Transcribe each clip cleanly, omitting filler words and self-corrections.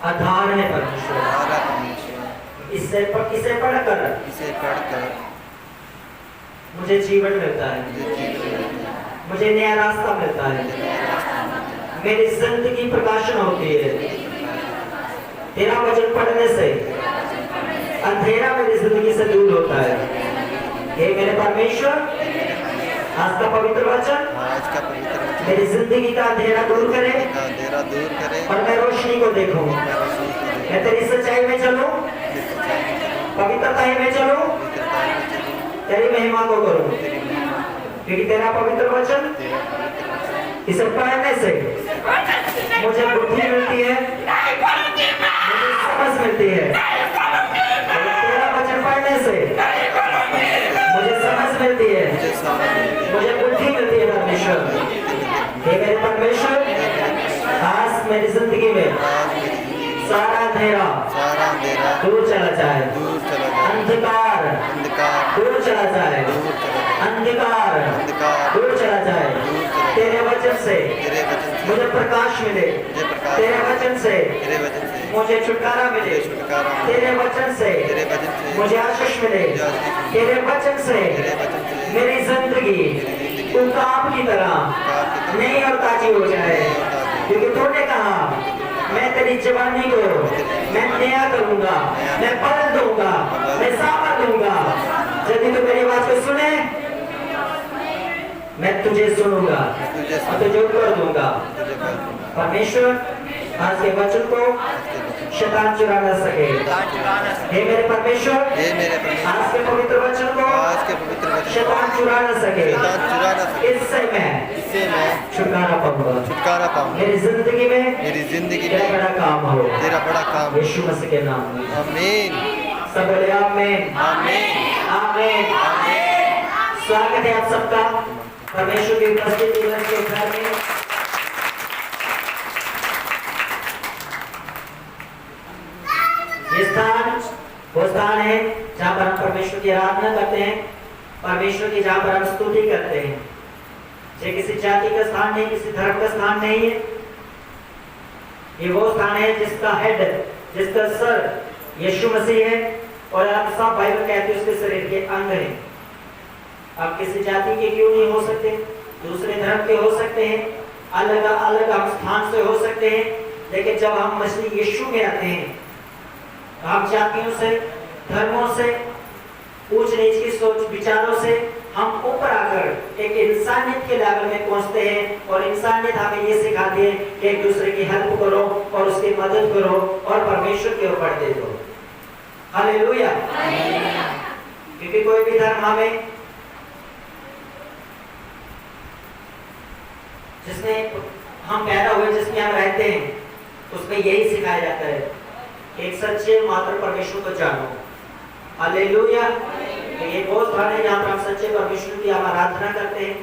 आधार है परमेश्वर। इसे पढ़कर मुझे जीवन मिलता है, मुझे नया रास्ता मिलता है, मेरी जिंदगी प्रकाशन होती है। तेरा वचन पढ़ने से अंधेरा मेरी जिंदगी से दूर होता है। हे मेरे परमेश्वर, आज का पवित्र वचन मेरी जिंदगी का अंधेरा दूर करे और मैं रोशनी को देखूं। मैं तेरी सच्चाई में चलूं, पवित्रता में चलूं, तेरी महिमा को करूं, क्योंकि तेरा पवित्र वचन इसे पढ़ने से मुझे बुद्धि मिलती है, मुझे समझ मिलती है। तेरा वचन पढ़ने से मुझे समझ मिलती है, मुझे बुद्धि मिलती है। परमेश्वर, हे मेरे परमेश्वर, आज मेरी जिंदगी में सारा अंधेरा दूर चला जाए, अंधकार दूर चला जाए, अंधकार दूर चला जाए। तेरे वचन से मुझे प्रकाश मिले, तेरे वचन से मुझे छुटकारा मिले, तेरे वचन से मुझे आशीष मिले, तेरे वचन से मेरी जिंदगी उकाब की तरह नई और ताजी हो जाए। क्योंकि तूने कहा मैं तेरी जवानी को मैं नया करूंगा, मैं बदल दूंगा, मैं सामर दूंगा। यदि तू मेरी आवाज को सुने, मैं तुझे सुनूंगा और तुझे उत्तर दूंगा। परमेश्वर, आज के वचन को शैतान चुरा न सके। हे मेरे परमेश्वर, आज के पवित्र वचन को शैतान चुरा न सके। इससे मैं छुटकारा पाऊंगा। मेरी जिंदगी में तेरा बड़ा काम हो, यीशु मसीह के नाम में आमीन। सब बोले आमीन, आमीन, आमीन। स्वागत है आप सबका परमेश्वर की उपस्थिति के घर में। ये स्थान वो स्थान है जहाँ पर हम परमेश्वर की आराधना करते हैं, परमेश्वर की जहाँ पर हम स्तुति करते हैं। ये किसी जाति का स्थान नहीं, किसी धर्म का स्थान नहीं है। ये वो स्थान है जिसका हेड, जिसका सर यीशु मसीह है और आप सब बाइबल कहते हैं उसके शरीर के अंग हैं। आप किसी जाति के क्यों नहीं हो सकते, दूसरे धर्म के हो सकते हैं, अलग अलग हम स्थान से हो सकते हैं, लेकिन जब हम मसीह यीशु में आते हैं, हम जातियों से, धर्मों से, ऊंच नीच की सोच विचारों से हम ऊपर आकर एक इंसानियत के लेवल में पहुंचते हैं। और इंसानियत हमें ये सिखाती है कि एक दूसरे की हेल्प करो और उसकी मदद करो और परमेश्वर की ओर बढ़ते दो। हालेलुया। क्योंकि कोई भी धर्म हमें, जिसमें हम पैदा हुए, जिसमें हम रहते हैं, उसमें यही सिखाया जाता है, एक सच्चे मात्र परमेश्वर को जानो। हालेलुया। ये वो स्थान है जहाँ पर हम सच्चे परमेश्वर की हम आराधना करते हैं,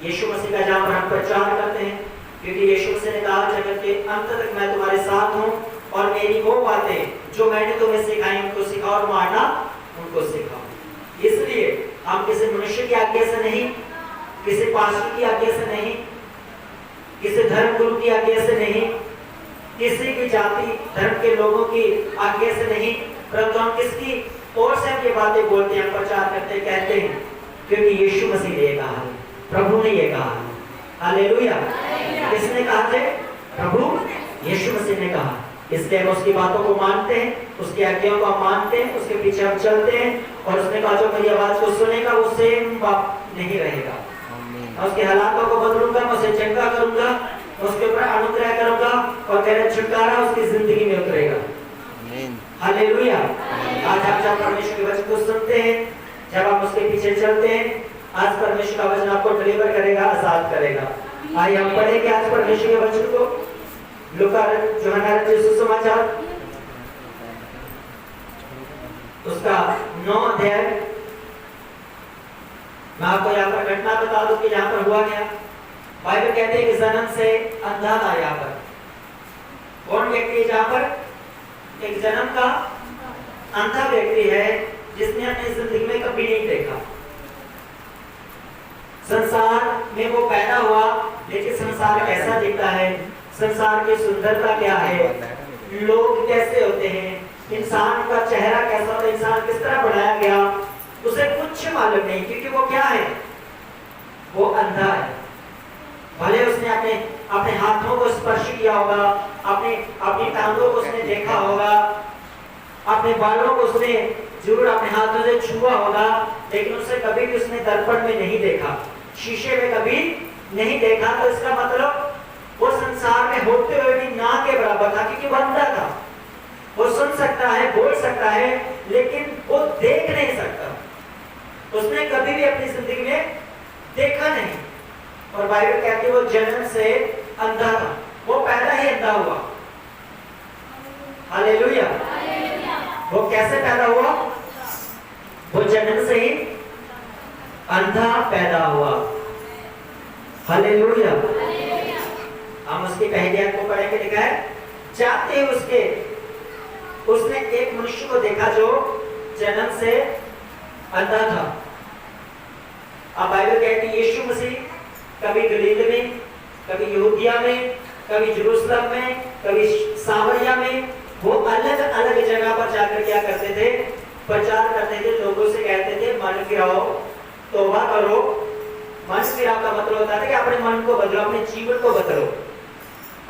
यीशु मसीह का जहाँ पर हम प्रचार करते हैं। क्योंकि यीशु मसीह ने कहा जगत के अंत तक मैं तुम्हारे साथ हूँ और मेरी वो बातें जो मैंने तुम्हें सिखाई उनको सिखाओ और मारना उनको सिखाओ। इसलिए हम किसी मनुष्य की आज्ञा से नहीं, किसी पास्टर की आज्ञा से नहीं, किसी धर्म गुरु की आज्ञा से नहीं, किसी भी जाति धर्म के लोगों की आज्ञा से नहीं, परंतु हम किसकी ओर से हम ये बातें बोलते हैं, प्रचार करते हैं, कहते हैं, क्योंकि यीशु मसीह ने ये कहा है, प्रभु ने ये कहा है। हालेलुया। किसने कहा थे? प्रभु यीशु मसीह ने कहा। इसलिए हम उसकी बातों को मानते हैं, उसकी आज्ञाओं को हम मानते हैं, उसके पीछे हम चलते हैं। और उसने कहा जो मेरी आवाज को सुनेगा वो सेम पाप नहीं रहेगा। उसके हालातों को बदलूंगा, मैं उसे चंगा करूंगा, उसके ऊपर अनुग्रह करूंगा और मेरा छुटकारा उसकी जिंदगी में उतरेगा। हालेलुया। आज हम जब परमेश्वर के वचन को सुनते हैं, जब हम उसके पीछे चलते हैं, आज परमेश्वर का वचन आपको डिलीवर करेगा, आजाद करेगा। आइए हम पढ़ेंगे आज परमेश्वर के वचन को। लूका यूहन्ना रचित सुसमाचार उसका 9 अध्याय। मैं आपको यहाँ पर घटना बता दूं कि यहाँ पर हुआ क्या। बाइबल कहते हैं कि जन्म से अंधा था यहाँ पर। कौन व्यक्ति है जहाँ पर? एक जन्म का अंधा व्यक्ति है जिसने अपनी जिंदगी में कभी नहीं देखा। संसार में वो पैदा हुआ, लेकिन संसार कैसा दिखता है, संसार की सुंदरता क्या है, लोग कैसे होते हैं, इंसान का चेहरा कैसा होता है, इंसान किस तरह बनाया गया, उसे कुछ मालूम नहीं, क्योंकि वो क्या है, वो अंधा है। भले उसने अपने अपने हाथों को स्पर्श किया होगा, अपनी टांगों को उसने देखा होगा, अपने बालों को उसने जरूर अपने हाथों से छुआ होगा, लेकिन उसे कभी भी उसने दर्पण में नहीं देखा, शीशे में कभी नहीं देखा। तो इसका मतलब वो संसार में होते हुए भी ना के बराबर था, क्योंकि वो अंधा था। वो सुन सकता है, बोल सकता है, लेकिन वो देख नहीं सकता। उसने कभी भी अपनी जिंदगी में देखा नहीं। और बाइबल कहती है वो जन्म से अंधा था, वो पैदा ही अंधा हुआ। हालेलुया। वो कैसे पैदा हुआ? वो जन्म से ही अंधा पैदा हुआ। हालेलुया। हम उसकी पहली आयत को पढ़ेंगे, लिखा है जाते ही उसने एक मनुष्य को देखा जो जन्म से अंधा था। अब बाइबल कहती है यीशु मसीह कभी गलील में, कभी यहूदिया में, कभी जेरूशलम में, कभी सामरिया में, वो अलग अलग जगह पर जाकर क्या करते थे? प्रचार करते थे, लोगों से कहते थे मन फिराओ, तौबा करो। मन फिराओ का मतलब होता है कि अपने मन को बदलो, अपने जीवन को बदलो।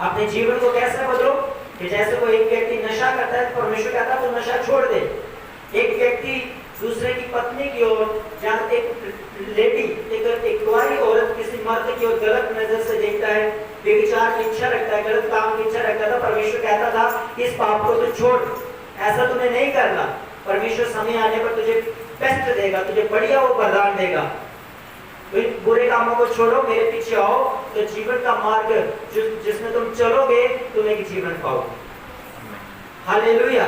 अपने जीवन को कैसे बदलो? कि जैसे कोई एक व्यक्ति नशा करता है तो परमेश्वर कहता है तो नशा छोड़ दे। एक व्यक्ति दूसरे की पत्नी की ओर, जहाँ एक लेडी, एक कुंवारी औरत किसी मर्द की ओर गलत नजर से देखता है, व्यभिचार की इच्छा रखता है, गलत काम की इच्छा रखता था, परमेश्वर कहता था इस पाप को तो छोड़, ऐसा तुम्हें नहीं करना। परमेश्वर समय आने पर तुझे बेस्ट देगा, तुझे बढ़िया वो वरदान देगा। बुरे कामों को छोड़ो, मेरे पीछे आओ, तो जीवन का मार्ग जिसमें तुम चलोगे तुम एक जीवन पाओगे। हालेलुया।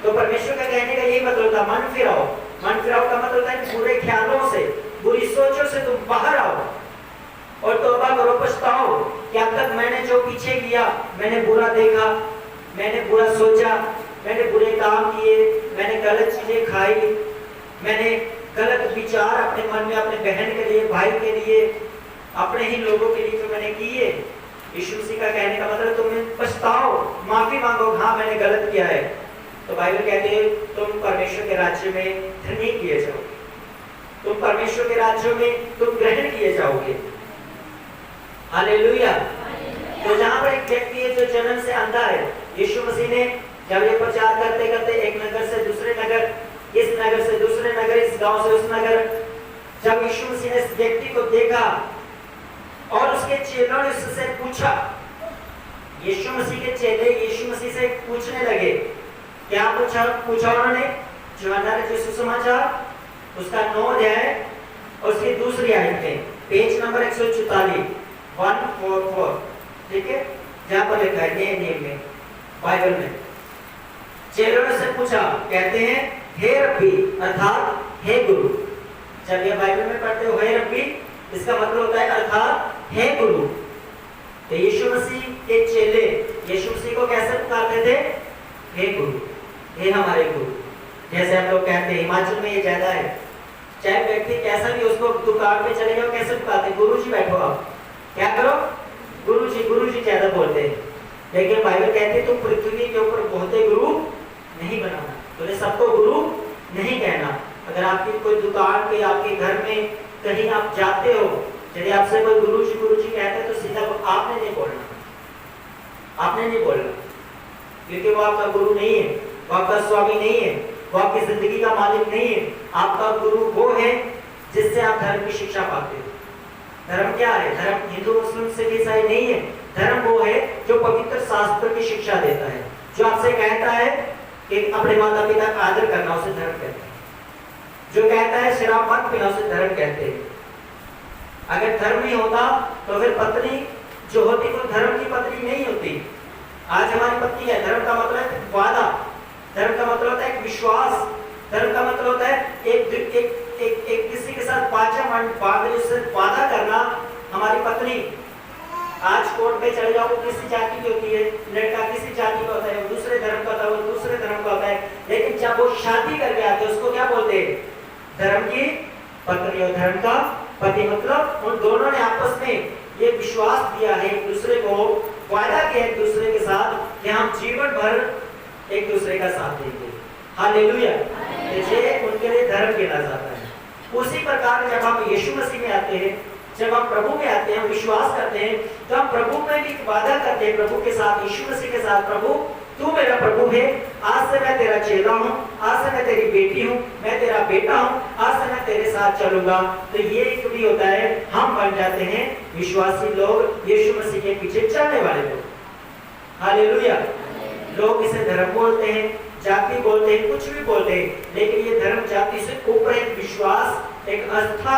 तो परमेश्वर का कहने का यही मतलब था, मन फिराओ। मन फिराओ का मतलब है कि बुरे ख्यालों से, बुरी सोचों से तुम बाहर आओ और तौबा करो, पछताओ कि अब तक मैंने जो पीछे किया, मैंने बुरा देखा, मैंने बुरा सोचा, मैंने बुरे काम किए, मैंने गलत चीजें खाई, मैंने गलत विचार अपने मन में अपने बहन के लिए, भाई के लिए, अपने ही लोगों के लिए जो मैंने किए। यीशु मसीह का कहने का मतलब तुम पछताओ, माफी मांगो, हाँ मैंने गलत किया है। तो बाइबल कहती है तुम परमेश्वर के राज्य में धनी किए जाओगे, तुम परमेश्वर के राज्य में तुम ग्रहण किए जाओगे। हालेलुया। तो जहाँ पर एक व्यक्ति है जो जन्म से अंधा है, यीशु मसीह ने जब ये प्रचार करते करते एक नगर से दूसरे नगर, इस नगर से दूसरे नगर, इस गांव से उस नगर, जब यीशु मसीह ने इस व्यक्ति को देखा और उसके चेलों ने उससे पूछा, यीशु मसीह के चेले यीशु मसीह से पूछने लगे, क्या पूछा उन्होंने? यूहन्ना रचित सुसमाचार उसका 9 अध्याय और उसकी दूसरी आयत में, पेज नंबर 144, 144, ठीक है, जहां पर लिखा है नए नियम में, बाइबल में। चेलों ने से पूछा, कहते हैं हे रब्बी, अर्थात हे गुरु। जब ये बाइबल में पढ़ते हो हे रब्बी, इसका मतलब होता है अर्थात हे गुरु। तो यीशु मसीह के चेले यीशु मसीह को कैसे पुकारते थे? हे गुरु, हे हमारे गुरु। जैसे हम लोग कहते हैं, हिमाचल में ये ज्यादा है, चाहे व्यक्ति कैसा भी, उसको दुकान पे चले जाओ कैसे पुकारते? गुरु जी बैठो, आप क्या करो? गुरु जी ज्यादा बोलते हैं। लेकिन बाइबल कहती है तुम पृथ्वी के ऊपर बहुते गुरु नहीं बनाना, तो सबको गुरु नहीं कहना। अगर आपकी कोई दुकान पे, आपके घर में कहीं आप जाते हो, यदि आपसे कोई गुरु जी कहते हैं तो सीधा आपने नहीं बोलना, आपने नहीं बोलना, क्योंकि वो आपका गुरु नहीं है, वो आपका स्वामी नहीं है, वो आपकी जिंदगी का मालिक नहीं है। आपका गुरु वो है जिससे आप धर्म की शिक्षा पाते हो। धर्म क्या है? धर्म हिंदू मुस्लिम सिख ईसाई नहीं है। धर्म वो है जो पवित्र शास्त्र की शिक्षा देता है, जो आपसे कहता है कि अपने माता पिता का आदर करना, उसे धर्म कहते हैं। जो कहता है शराब मत पीना, उसे धर्म कहते हैं। अगर धर्म नहीं होता तो फिर पत्नी जो होती वो धर्म की पत्नी नहीं होती। आज हमारी पत्नी है, धर्म का मतलब है वादा, धर्म का मतलब होता है एक विश्वास, धर्म का मतलब होता है एक किसी के साथ वादा करना। हमारी पत्नी आज कोर्ट में चले जाओ, किसी जाति की होती है, लड़का किसी जाति का होता है, वो दूसरे धर्म का होता है, वो दूसरे धर्म का होता है, लेकिन जब वो शादी करके आते हैं उसको क्या बोलते हैं? धर्म की पत्नी और धर्म का पति। मतलब उन दोनों ने आपस में ये विश्वास दिया है एक दूसरे को, वादा किया एक दूसरे के साथ कि हम जीवन भर एक दूसरे का साथ देंगे। हालेलुया। ये उनके लिए धर्म गिना जाता है। उसी प्रकार जब हम यीशु मसीह में आते हैं, जब हम प्रभु में आते हैं, विश्वास करते हैं, तो हम प्रभु में भी वादा करते हैं प्रभु के साथ, यीशु मसीह के साथ, प्रभु तू मेरा प्रभु है, आज से मैं तेरा चेला हूँ, आज से मैं तेरी बेटी हूँ, मैं तेरा बेटा हूँ, आज से मैं तेरे साथ चलूंगा। तो ये एक भी होता है, हम बन जाते हैं विश्वासी लोग, यीशु मसीह के पीछे चलने वाले लोग। हालेलुया। लोग इसे धर्म बोलते हैं, जाति बोलते हैं, कुछ भी बोलते हैं, लेकिन ये धर्म जाति से ऊपर एक विश्वास, एक आस्था,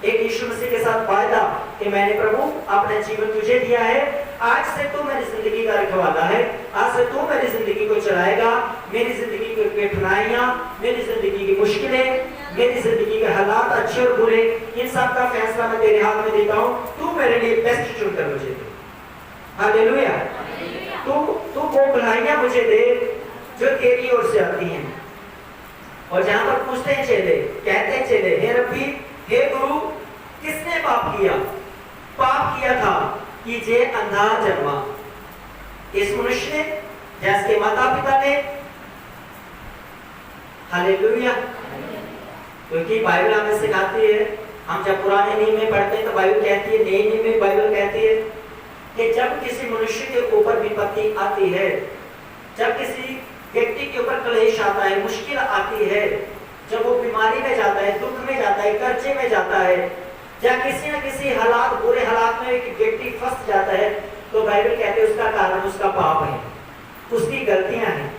एक यीशु मसीह के साथ वायदा कि मैंने प्रभु अपना जीवन तुझे दिया है, आज से तू मेरी जिंदगी का रखवाला है, आज से तू मेरी जिंदगी को चलाएगा, मेरी जिंदगी की कठिनाइयां, मेरी जिंदगी की मुश्किलें, मेरी जिंदगी के हालात अच्छे और बुरे, इन सब का फैसला मैं तेरे हाथ में देता हूँ, तू मेरे लिए बेस्ट चुनकर मुझे दे। हालेलुया। तू वो भलाइयां मुझे दे जो तेरी ओर से आती हैं। और जहां पर पूछते हैं चेले, कहते हैं चेले, हे रब्बी, हे गुरु, किसने पाप किया? पाप किया था कि जे अंधा जन्मा, इस मनुष्य ने या इसके माता पिता ने? हालेलुया। क्योंकि बाइबल हमें सिखाती है, हम जब पुराने नियम में पढ़ते हैं तो बाइबल कहती है, नए नियम में बाइबल कहती है कि जब किसी मनुष्य के ऊपर विपत्ति आती है, जब किसी व्यक्ति के ऊपर क्लेश आता है, मुश्किल आती है, जब वो बीमारी में जाता है, दुख में जाता है, कर्जे में जाता है, या किसी न किसी हालात, बुरे हालात में एक व्यक्ति फंस जाता है, तो बाइबल कहते हैं उसका कारण उसका पाप है, उसकी गलतियां हैं,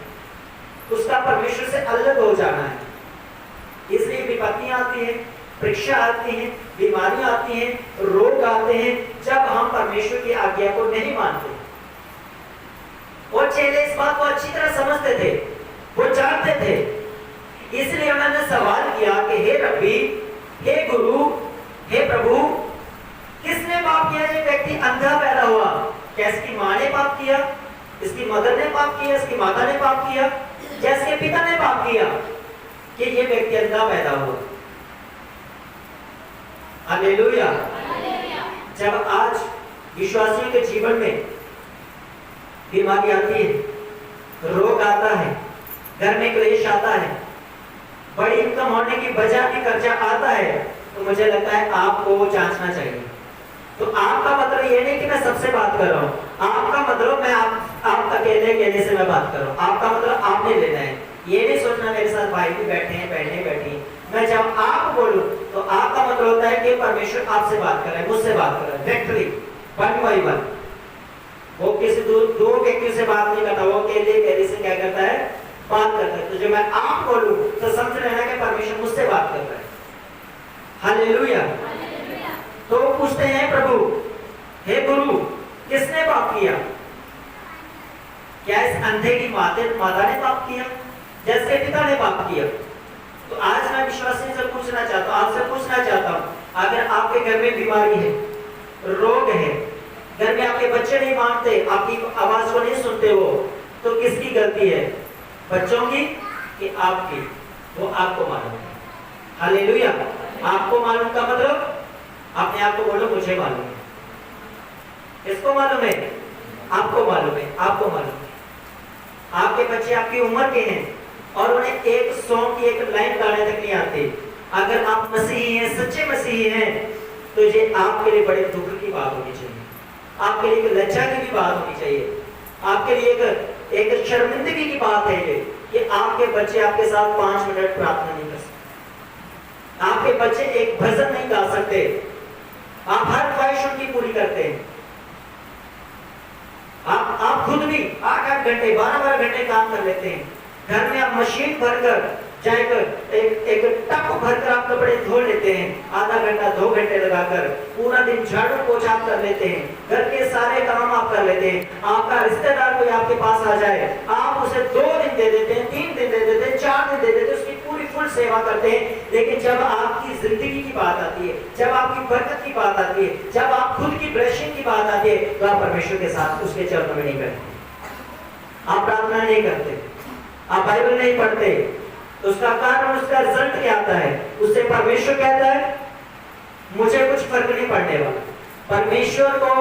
उसका परमेश्वर से अलग हो जाना है। इसलिए विपत्तियां आती हैं, परीक्षा आती हैं, बीमारियां आती हैं, रोग आते हैं, जब हम परमेश्वर की आज्ञा को नहीं मानते। और चेले इस बात को अच्छी तरह समझते थे, वो जानते थे, इसलिए उन्होंने सवाल किया कि हे रब्बी, हे गुरु, हे प्रभु, किसने पाप किया? जो व्यक्ति अंधा पैदा हुआ, क्या इसकी माँ ने पाप किया, इसकी मदर ने पाप किया, इसकी माता ने पाप किया, या इसके पिता ने पाप किया कि ये व्यक्ति अंधा पैदा हुआ? हालेलुया। जब आज विश्वासियों के जीवन में बीमारी आती है, रोग आता है, घर में क्लेश आता है, बड़ी इनकम होने की वजह भी कर्जा आता है, तो मुझे लगता है आपको वो जांचना चाहिए। तो आपका मतलब ये नहीं कि मैं सबसे बात कर रहा हूँ, आपका मतलब मैं आप अकेले से मैं बात कर रहा हूँ, आपका मतलब आपने लेना है। ये नहीं सोचना मेरे साथ भाई भी बैठे हैं, बहनें बैठी हैं, मैं जब आप बोलूं तो आपका मतलब होता है कि परमेश्वर आपसे बात कर रहा है, मुझसे बात कर रहा है, डायरेक्टली, वन बाय वन। वो किसी दो व्यक्ति से बात नहीं करता, वो अकेले से क्या करता है, बात करता है। तो जब मैं आप बोलूं तो समझ लेना कि परमेश्वर मुझसे बात कर रहा है। हालेलुया। तो वो पूछते हैं प्रभु, हे गुरु, किसने पाप किया? क्या इस अंधे की माता ने पाप किया, जैसे पिता ने पाप किया? तो आज मैं विश्वासी से पूछना चाहता हूँ, आपसे पूछना चाहता हूँ, अगर आपके घर में बीमारी है, रोग है, घर में आपके बच्चे नहीं मानते, आपकी आवाज को नहीं सुनते हो, तो किसकी गलती है? बच्चों की कि आपकी? वो आपको मालूम है। हालेलुया। आपको मालूम का मतलब अपने आप को बोलो, मुझे मालूम है। किसको मालूम है? आपको मालूम है, आपको मालूम है। आपके बच्चे आपकी उम्र के हैं और उन्हें एक सॉन्ग की एक लाइन गाने तक नहीं आती। अगर आप मसीही हैं, सच्चे मसीही हैं, तो ये आपके लिए बड़े दुख की बात होनी चाहिए, आपके लिए एक लज्जा की भी बात होनी चाहिए, आपके लिए एक शर्मिंदगी की बात है ये कि आपके बच्चे आपके साथ 5 मिनट प्रार्थना नहीं कर सकते, आपके बच्चे एक भजन नहीं गा सकते, आप हर ख्वाहिश उनकी पूरी करते हैं, आप खुद भी 8-8 घंटे 12-12 घंटे काम कर लेते हैं, घर में आप मशीन भरकर जाकर एक टप भरकर आप कपड़े धो लेते हैं, आधा घंटा 2 घंटे लगाकर पूरा दिन झाड़ू पोछा आप कर लेते हैं, घर के सारे काम आप कर लेते हैं। आपका रिश्तेदार कोई आपके पास आ जाए, आप उसे 2 दिन दे देते हैं, 3 दिन दे देते हैं, 4 दिन दे देते हैं, उसकी पूरी फुल सेवा करते हैं। लेकिन जब आपकी जिंदगी की बात आती है, जब आपकी बरकत की बात आती है, जब आप खुद की ब्लेसिंग की बात आती है, तो आप परमेश्वर के साथ उसके चरणों में नहीं करते, आप प्रार्थना नहीं करते, आप बाइबल नहीं पढ़ते। तो उसका कारण, उसका रिजल्ट क्या आता है? उससे परमेश्वर कहता है मुझे कुछ फर्क नहीं पड़ने वाला। परमेश्वर को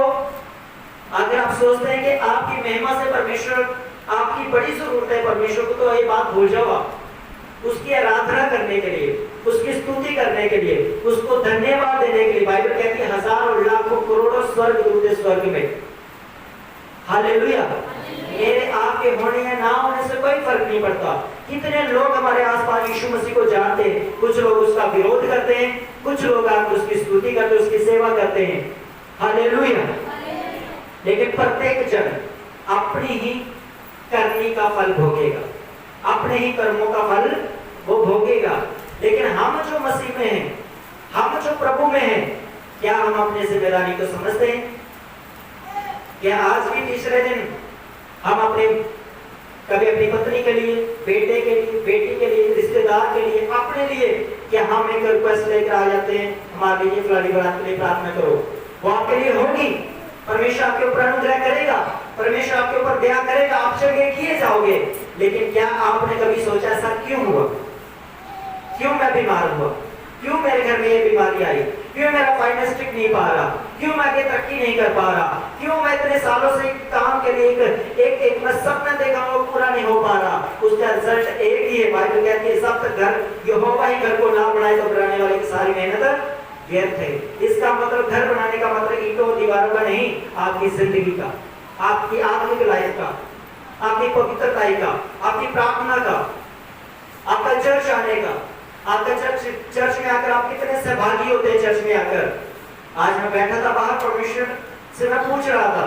अगर आप सोचते हैं कि आपकी महिमा से परमेश्वर, आपकी बड़ी जरूरत है परमेश्वर को, तो ये बात भूल जाओ आप। उसकी आराधना करने के लिए, उसकी स्तुति करने के लिए, उसको धन्यवाद देने के लिए बाइबल कहती है हजारों लाखों करोड़ों स्वर्गदूत स्वर्ग में। हालेलुया। मेरे आपके होने या ना होने से कोई फर्क नहीं पड़ता। कितने लोग हमारे आसपास यीशु मसीह को जानते हैं, कुछ लोग उसका विरोध करते हैं, कुछ लोग आप उसकी स्तुति करते, उसकी सेवा करते हैं। हालेलुया। लेकिन प्रत्येक जन अपनी ही करनी का फल भोगेगा, अपने ही कर्मों का फल वो भोगेगा। लेकिन हम जो मसीह में हैं, हम जो प्रभु में हैं, क्या हम अपने जिम्मेदारी को समझते हैं? क्या आज भी तीसरे दिन हम अपने, कभी अपनी पत्नी के लिए, बेटे के लिए, बेटी के लिए, रिश्तेदार के लिए, अपने लिए, क्या हम एक रिक्वेस्ट लेकर आ जाते हैं, हमारे लिए फलानी बात के लिए प्रार्थना करो? वो आपके लिए होगी, परमेश्वर आपके ऊपर अनुग्रह करेगा, परमेश्वर आपके ऊपर दया करेगा, आप जगह किए जाओगे। लेकिन क्या आपने कभी सोचा ऐसा क्यों हुआ? क्यों मैं बीमार हुआ? क्यों मेरे घर में ये बीमारी आई? क्यों मेरा फाइनेंस टिक नहीं पा रहा? क्यों मैं आगे तरक्की नहीं कर पा रहा? क्यों मैं इतने सालों से काम के लिए एक मैं सपना देखा वो पूरा नहीं हो पा रहा? उसका रिजल्ट एक ही है, बाइबल कहती है सब तक घर यहोवा ही घर को ना बनाए तो बनाने वाले की सारी मेहनत व्यर्थ है। इसका मतलब घर बनाने का मतलब ईंटों दीवारों का नहीं, आपकी जिंदगी का, आपकी आत्मिक लाइफ का, आपकी पवित्रता का, आपकी प्रार्थना का, आपका चर्च आने का, आपका चर्च में आकर आप कितने सहभागी होते हैं चर्च में आकर। आज मैं बैठा था बाहर, परमेश्वर से मैं पूछ रहा था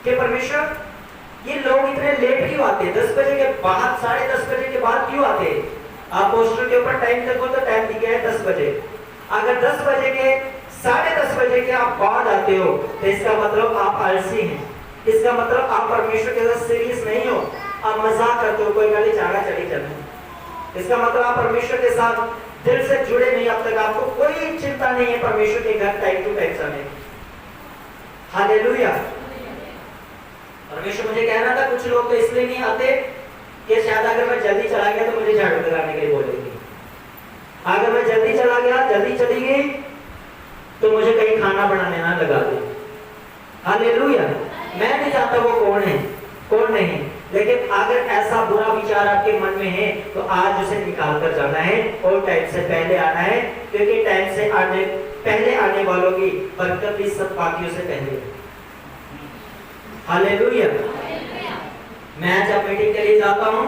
कि परमेश्वर ये लोग इतने लेट क्यों आते हैं? 10 बजे के बाद, 10:30 बजे के बाद क्यों आते हैं? आप पोस्टर के ऊपर टाइम देखो तो टाइम दिया है 10 बजे। अगर 10 बजे के 10:30 बजे के आप बाद आते हो तो इसका मतलब आप आलसी हैं, इसका मतलब आप परमेश्वर के साथ सीरियस नहीं हो, आप मजाक करते हो, कोई गाली चाड़ा चली चलना। इसका मतलब आप परमेश्वर के साथ दिल से जुड़े नहीं, अब तक आपको कोई चिंता नहीं है परमेश्वर के घर टाइम टू टाइम जाने की। हालेलुया। परमेश्वर मुझे कह रहा था कुछ लोग तो इसलिए नहीं आते कि शायद अगर मैं जल्दी चला गया तो मुझे झाड़ू लगाने के लिए बोलेंगे, अगर मैं जल्दी चला गया, जल्दी चली गई तो मुझे कहीं खाना बनाने ना लगा दे। हालेलुया। मैं नहीं जानता वो कौन है कौन नहीं, लेकिन अगर ऐसा बुरा विचार आपके मन में है तो आज उसे निकाल कर जाना है और टाइम से पहले आना है, क्योंकि टाइम से पहले आने वालों की बरकत भी सब बाकियों से पहले। हालेलुया। मैं जब मीटिंग के लिए जाता हूँ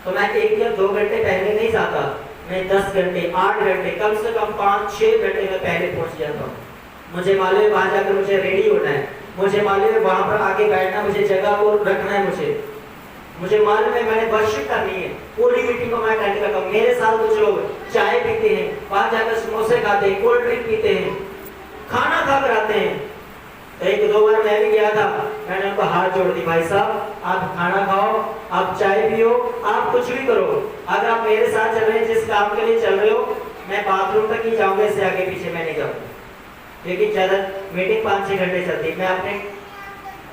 तो मैं 1 या 2 घंटे पहले नहीं जाता, मैं 10 घंटे 8 घंटे कम से कम 5-6 घंटे में पहले पहुंच जाता हूँ। मुझे मालूम है वहां जाकर मुझे रेडी होना है, मुझे मालूम है वहां पर आके बैठना, मुझे जगह को रखना है, मुझे मालूम है मैंने वर्शिप करनी है, पूरी मीटिंग को मैं अटेंड करता हूँ। मेरे साथ कुछ लोग चाय पीते हैं, वहां जाकर समोसे खाते हैं, कोल्ड ड्रिंक पीते हैं, खाना खाकर आते हैं। तो 1-2 बार मैं भी गया था, मैंने उनको हाथ जोड़ दी, भाई साहब आप खाना खाओ, आप चाय पियो, आप कुछ भी करो, अगर आप मेरे साथ चल रहे हैं, जिस काम के लिए चल रहे हो, मैं बाथरूम तक ही जाऊंगा, इससे आगे पीछे मैं नहीं जाऊंगा। लेकिन ज्यादा मीटिंग 5-6 घंटे चलती है, मैं अपने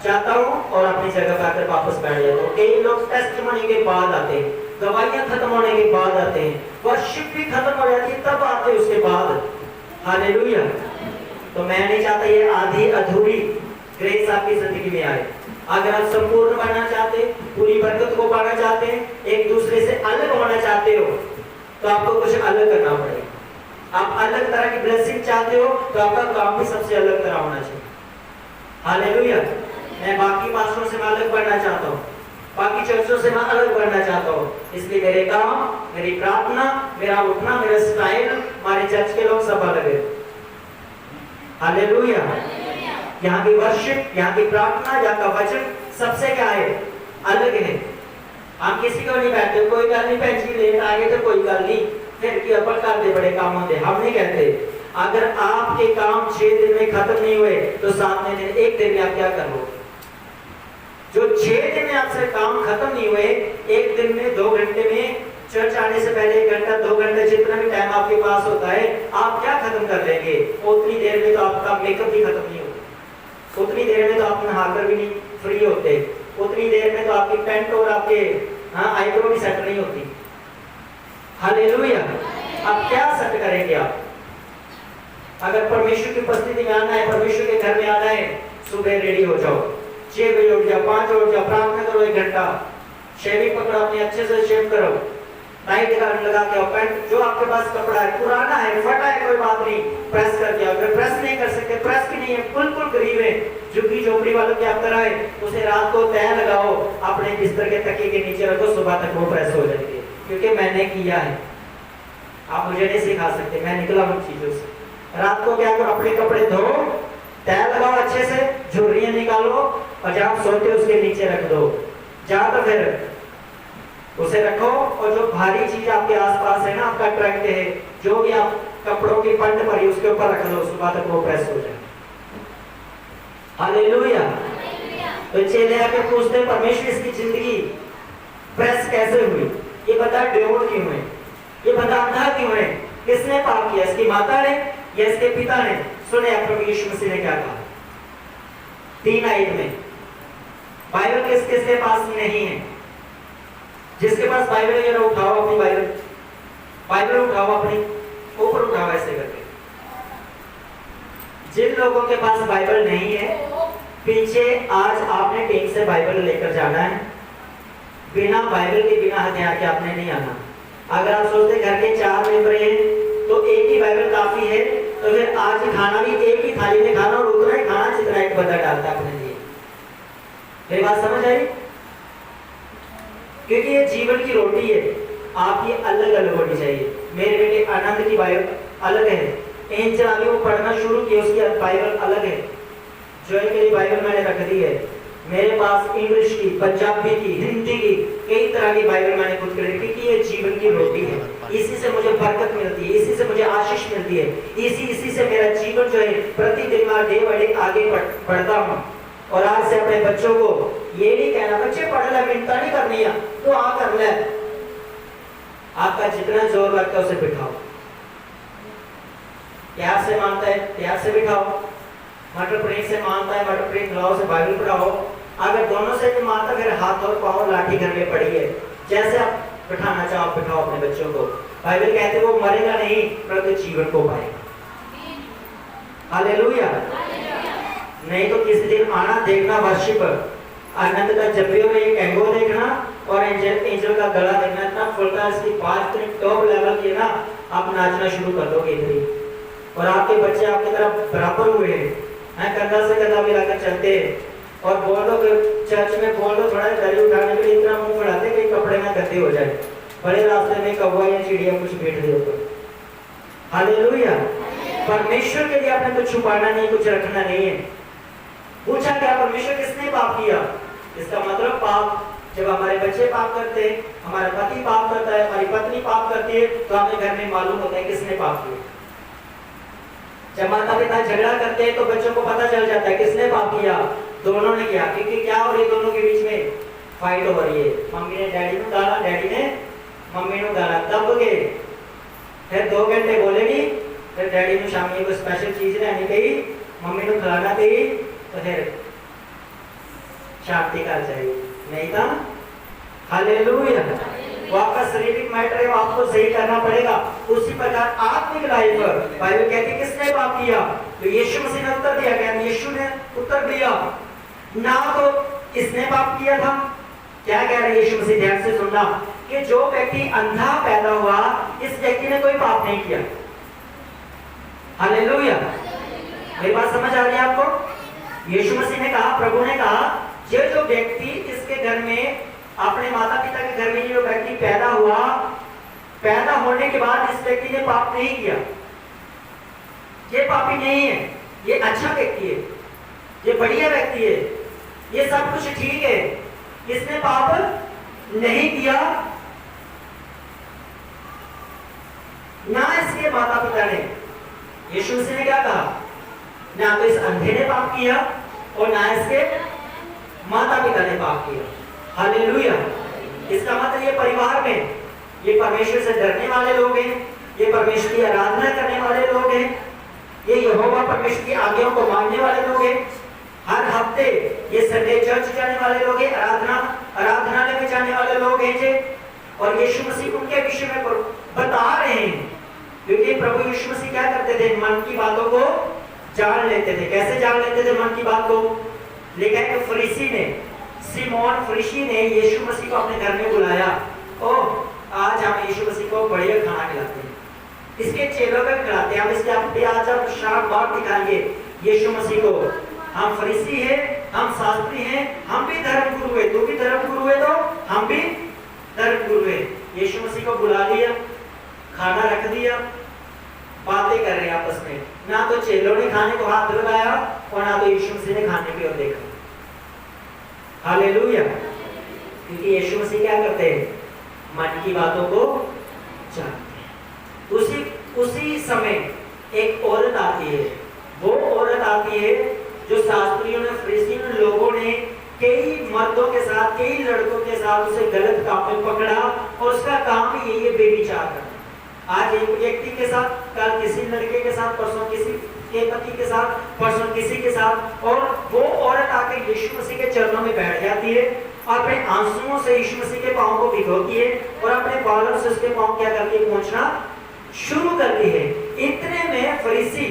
जाता हूँ और अपनी जगह पर आकर वापस बैठ जाता हूँ। कई लोग टेस्टिमनी के बाद आते हैं, दवाइयाँ खत्म होने के बाद आते हैं, वर्शिप भी खत्म हो जाती है तब आते हैं उसके बाद। हालेलुया। तो मैं नहीं चाहता ये आधी अधूरी ग्रेस आपकी जिंदगी में आए। अगर आप संपूर्ण बनना चाहते, पूरी बरकत को पाना चाहते हैं, एक दूसरे से अलग होना चाहते हो, तो आपको कुछ अलग करना पड़ेगा। आप अलग तरह की ब्लेसिंग चाहते हो तो आपका काम भी सबसे अलग तरह होना चाहिए। हालेलुया। मैं बाकी पास्टरों से मैं अलग बढ़ना चाहता हूँ, बाकी चर्चों से मैं अलग बढ़ना चाहता हूँ, इसलिए मेरे काम, मेरी प्रार्थना, मेरा उठना, मेरा स्टाइल, हमारे चर्च के लोग सब अलग है। हालेलुया। यहाँ की वर्शिप, यहाँ की प्रार्थना, यहाँ का वचन सबसे क्या है? अलग है। हम किसी को नहीं कहते कोई गल नहीं, पैंची लेट आ गए तो कोई गल नहीं, फिर की अपन करते बड़े काम होते, हम नहीं कहते। अगर आपके काम 6 दिन में खत्म नहीं हुए तो 7वें दिन, 1 दिन में आप क्या कर लो? जो 6 दिन में आपसे काम खत्म नहीं हुए, 1 दिन में 2 घंटे में, चर्च आने से पहले 1 घंटा 2 घंटे जितना भी टाइम आपके पास होता है, आप क्या खत्म कर लेंगे? उतनी देर में तो आपका मेकअप भी खत्म नहीं होता, उतनी देर में तो आप नहाकर भी नहीं फ्री होते, उतनी देर में तो आपकी पेंट और आपके आईब्रो भी सेट नहीं होती। हालेलुया। अब क्या सेट करेंगे आप? अगर परमेश्वर की उपस्थिति में आना है, परमेश्वर के घर में आना है, सुबह रेडी हो जाओ, 6 बजे उठ जाओ, 5 बजे उठ जाओ, प्रार्थना करो 1 घंटा, शेविंग पकड़ो अपनी, अच्छे से शेव करो, टाइट लगा के आओ, पैंट जो आपके पास कपड़ा है पुराना है फटा है कोई बात नहीं, प्रेस करके आओ। अगर प्रेस नहीं कर सकते, प्रेस भी नहीं है, बिल्कुल गरीब है, झुग्गी झोपड़ी वालों की आप तरह है, उसे रात को तय लगाओ, अपने बिस्तर के तकिए के नीचे रखो, सुबह तक वो प्रेस हो जाएंगे, क्योंकि मैंने किया है। आप मुझे नहीं सिखा सकते, मैं निकला हूँ चीजों से। रात को क्या करो, अपने कपड़े धो, तय लगाओ अच्छे से, झुर्रियां निकालो और जहां सोते हो उसके नीचे रख दो, जहां तो फिर उसे रखो। और जो भारी चीज आपके आसपास है ना, आपका ट्रंक है, जो भी आप कपड़ों की पंड भरी उसके ऊपर रख दो, सुबह तक वो प्रेस हो जाए। हालेलुया। तो चेले आके पूछते परमेश्वर इसकी जिंदगी प्रेस कैसे हुई, ये बता ड्योर क्यों है, ये बता अंधा क्यों है, किसने पाप किया, इसकी माता ने या इसके पिता ने। सुने प्रभु यीशु मसीह ने क्या कहा 3 आयत में। बाइबल किस किसके पास नहीं है, जिसके पास बाइबल है जरा उठाओ अपनी बाइबल, बाइबल उठाओ अपनी, ऊपर उठाओ ऐसे करके। जिन लोगों के पास बाइबल नहीं है, पीछे आज आपने टीम से बाइबल लेकर जाना है, बिना बाइबल के बिना हथियार के आपने नहीं आना। अगर आप सोचते घर के 4 मेंबर हैं तो एक ही बाइबल काफी है, तो फिर आज खाना भी एक ही थाली में खाना और उतना ही खाना जितना एक बंदा डालता अपने लिए। मेरी बात समझ आई? क्योंकि ये जीवन की रोटी है, आपकी अलग अलग होनी चाहिए। मेरे बेटे आनंद की बाइबल अलग है, एंजल अभी वो पढ़ना शुरू किया, उसकी बाइबल अलग है। जॉय के लिए बाइबल मैंने रख दी है, मेरे पास इंग्लिश की, पंजाबी की, हिंदी की, कई तरह की बाइबल मैंने खुद कर रखी, क्योंकि ये जीवन की रोटी है, इसी से मुझे बरकत मिलती है, इसी से मुझे आशीष मिलती है, इसी से मेरा जीवन जो है प्रतिदिन डे बाय डे आगे बढ़ता हूँ। और आज से अपने बच्चों को ये नहीं कहना बच्चे पढ़ ले, मिन्नत नहीं करनी है तो आ कर ले, आपका जितना जोर लगता है उसे बिठाओ, प्यार से मानता है प्यार से बिठाओ, मटर पनीर से मानता है मटर पनीर खिलाओ, से बाइबल पढ़ाओ। अगर दोनों से भी मानता फिर हाथ और पाँव लाठी घर में पड़ी है, जैसे आप बिठाना चाहो बिठाओ अपने बच्चों को। बाइबल कहते वो मरेगा नहीं परंतु जीवन को पाएगा। हालेलुया। नहीं तो किसी दिन आना देखना वर्शिप आनंद का जब्बियों में एक एंगो देखना और एंजल का गला देखना, इतना फुलता इसकी बात टॉप लेवल की ना, आप नाचना शुरू कर दोगे इधर ही। और आपके बच्चे आपकी तरफ बराबर हुए हैं, कंधा से कंधा मिलाकर चलते हैं। और बोल दो चर्च में बोल दो थोड़ा दरी उठाने के लिए इतना मुंह बढ़ाते कि कपड़े में गंदे हो जाए, बड़े रास्ते में कौवा या चिड़िया कुछ बैठ दे ऊपर। हालेलुया। परमेश्वर के लिए आपने कुछ छुपाना नहीं, कुछ रखना नहीं है। पूछा क्या परमेश्वर किसने पाप किया, इसका मतलब पाप जब हमारे बच्चे पाप करते हैं, हमारा पति पाप करता है, हमारी पत्नी पाप करती है, तो हमें घर में मालूम होता है किसने पाप किया। जब माता पिता झगड़ा करते हैं तो बच्चों को पता चल जाता है किसने पाप किया, दोनों ने किया। क्योंकि क्या हो रही है, दोनों के बीच में फाइट हो रही है। मम्मी ने डैडी को गाला, डैडी ने मम्मी को गाला, दब के फिर 2 घंटे बोलेगी, फिर डैडी ने शाम को स्पेशल चीज लेनी कही, मम्मी को खिलाना कही, तो फिर शांति का चाहिए नहीं था। हालेलुया। वो आपका शारीरिक मैटर है, वो आपको सही करना पड़ेगा। उसी प्रकार आत्मिक लाइफ बाइबल कहती है किसने पाप किया, तो यीशु मसीह ने उत्तर दिया गया, यीशु ने उत्तर दिया ना तो इसने पाप किया था। क्या कह रहे यीशु मसीह, ध्यान से सुनना, कि जो व्यक्ति अंधा पैदा हुआ इस व्यक्ति ने कोई पाप नहीं किया। हालेलुया। मेरी बात समझ आ रही है आपको? यीशु मसीह ने कहा, प्रभु ने कहा, ये जो व्यक्ति इसके घर में अपने माता पिता के घर में जो व्यक्ति पैदा हुआ, पैदा होने के बाद इस व्यक्ति ने पाप नहीं किया, ये पापी नहीं है, ये अच्छा व्यक्ति है, ये बढ़िया व्यक्ति है, ये सब कुछ ठीक है, इसने पाप नहीं किया। ना इसके माता पिता ने, यीशु मसीह ने क्या कहा, ना तो इस अंधे ने पाप किया और ना इसके माता पिता ने पाप किया। हालेलुया। इसका मतलब ये परिवार में ये परमेश्वर से डरने वाले लोग हैं, ये परमेश्वर की आराधना करने वाले लोग हैं, ये यहोवा परमेश्वर की आज्ञाओं को मानने वाले लोग हैं, हर हफ्ते ये संडे चर्च जाने वाले लोग हैं, आराधनालय में जाने वाले लोग हैं जे, और यीशु मसीह उनके विषय में बता रहे हैं। क्योंकि प्रभु यीशु मसीह क्या करते थे, मन की बातों को जान लेते थे। कैसे जान लेते थे मन की बात को? लिखा है कि फरीसी ने, सिमोन फरीसी ने यीशु मसीह को अपने घर में बुलाया। ओह, आज हम यीशु मसीह को बढ़िया खाना खिलाते हैं, इसके चेलों को खिलाते हैं, हम इसके अपने आज हम शाम बात दिखाएंगे यीशु मसीह को। हम फरीसी हैं, हम शास्त्री हैं, हम भी धर्म गुरु है, तू भी धर्म गुरु है तो हम भी धर्म गुरु है। यीशु मसीह को बुला लिया, खाना रख दिया, बातें कर रहे हैं आपस में। ना तो चेलों ने खाने को हाथ लगाया और ना तो यीशु मसीह ने खाने की ओर देखा। हालेलुया। क्योंकि यीशु मसीह क्या करते हैं? मन की बातों को जानते हैं। उसी समय एक औरत आती है, वो औरत आती है जो शास्त्रियों ने, फरीसियों ने, लोगों ने कई मर्दों के साथ, कई लड़कों के साथ उसे गलत काम में पकड़ा और उसका काम ही यही है बेविचार करना। आज एक व्यक्ति के साथ, कल किसी लड़के के साथ, परसों किसी के पति के साथ, परसों किसी के साथ, और वो औरत आकर यीशु मसीह के चरणों में बैठ जाती है और अपने आंसुओं से यीशु मसीह के पांव को भिगोती है और अपने बालों से उसके पांव क्या करती है? पोंछना शुरू करती है। इतने में फरीसी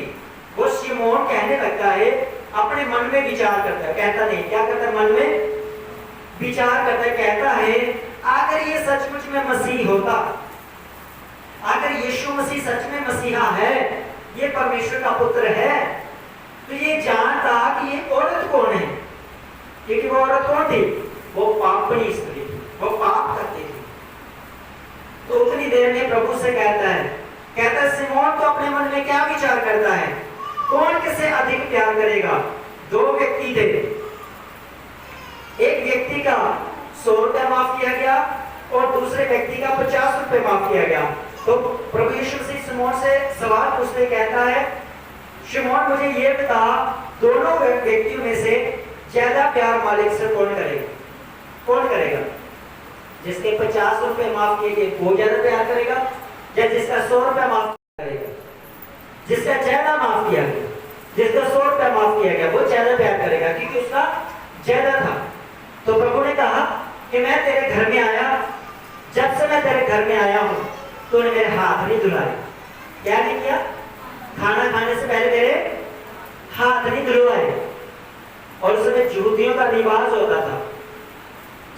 वो शिमोन कहने लगता है, अपने मन में विचार करता है, कहता नहीं, क्या करता है? मन में विचार करता है, कहता है अगर ये सचमुच में मसीह होता, अगर यीशु मसीह सच में मसीहा है, ये परमेश्वर का पुत्र है, तो ये जानता कि ये औरत कौन है। क्योंकि वो औरत कौन थी? वो पापनी स्त्री थी, वो पाप करती थी। तो उतनी देर में प्रभु से कहता है सिमोन तो अपने मन में क्या विचार करता है? कौन किसे अधिक प्यार करेगा? दो व्यक्ति थे, एक व्यक्ति का 100 रुपया माफ किया गया और दूसरे व्यक्ति का 50 रुपये माफ किया गया। तो प्रभु यीशु मसीह शिमोन से सवाल पूछते कहता है, शिमोन मुझे ये बता, दोनों व्यक्तियों में से ज्यादा प्यार मालिक से कौन करेगा? कौन करेगा? जिसके 50 रुपये माफ किए गए वो ज्यादा प्यार करेगा या जिसका 100 रुपया माफ करेगा? जिसका ज्यादा माफ किया गया, जिसका 100 रुपया माफ किया गया, वो ज्यादा प्यार करेगा क्योंकि उसका ज्यादा था। तो प्रभु ने कहा कि मैं तेरे घर में आया, जब से मैं तेरे घर में आया हूं तूने मेरे हाथ नहीं धुलाए। क्या नहीं किया? खाना खाने से पहले मेरे हाथ नहीं धुलवाए। और उस समय यहूदियों का रिवाज होता था,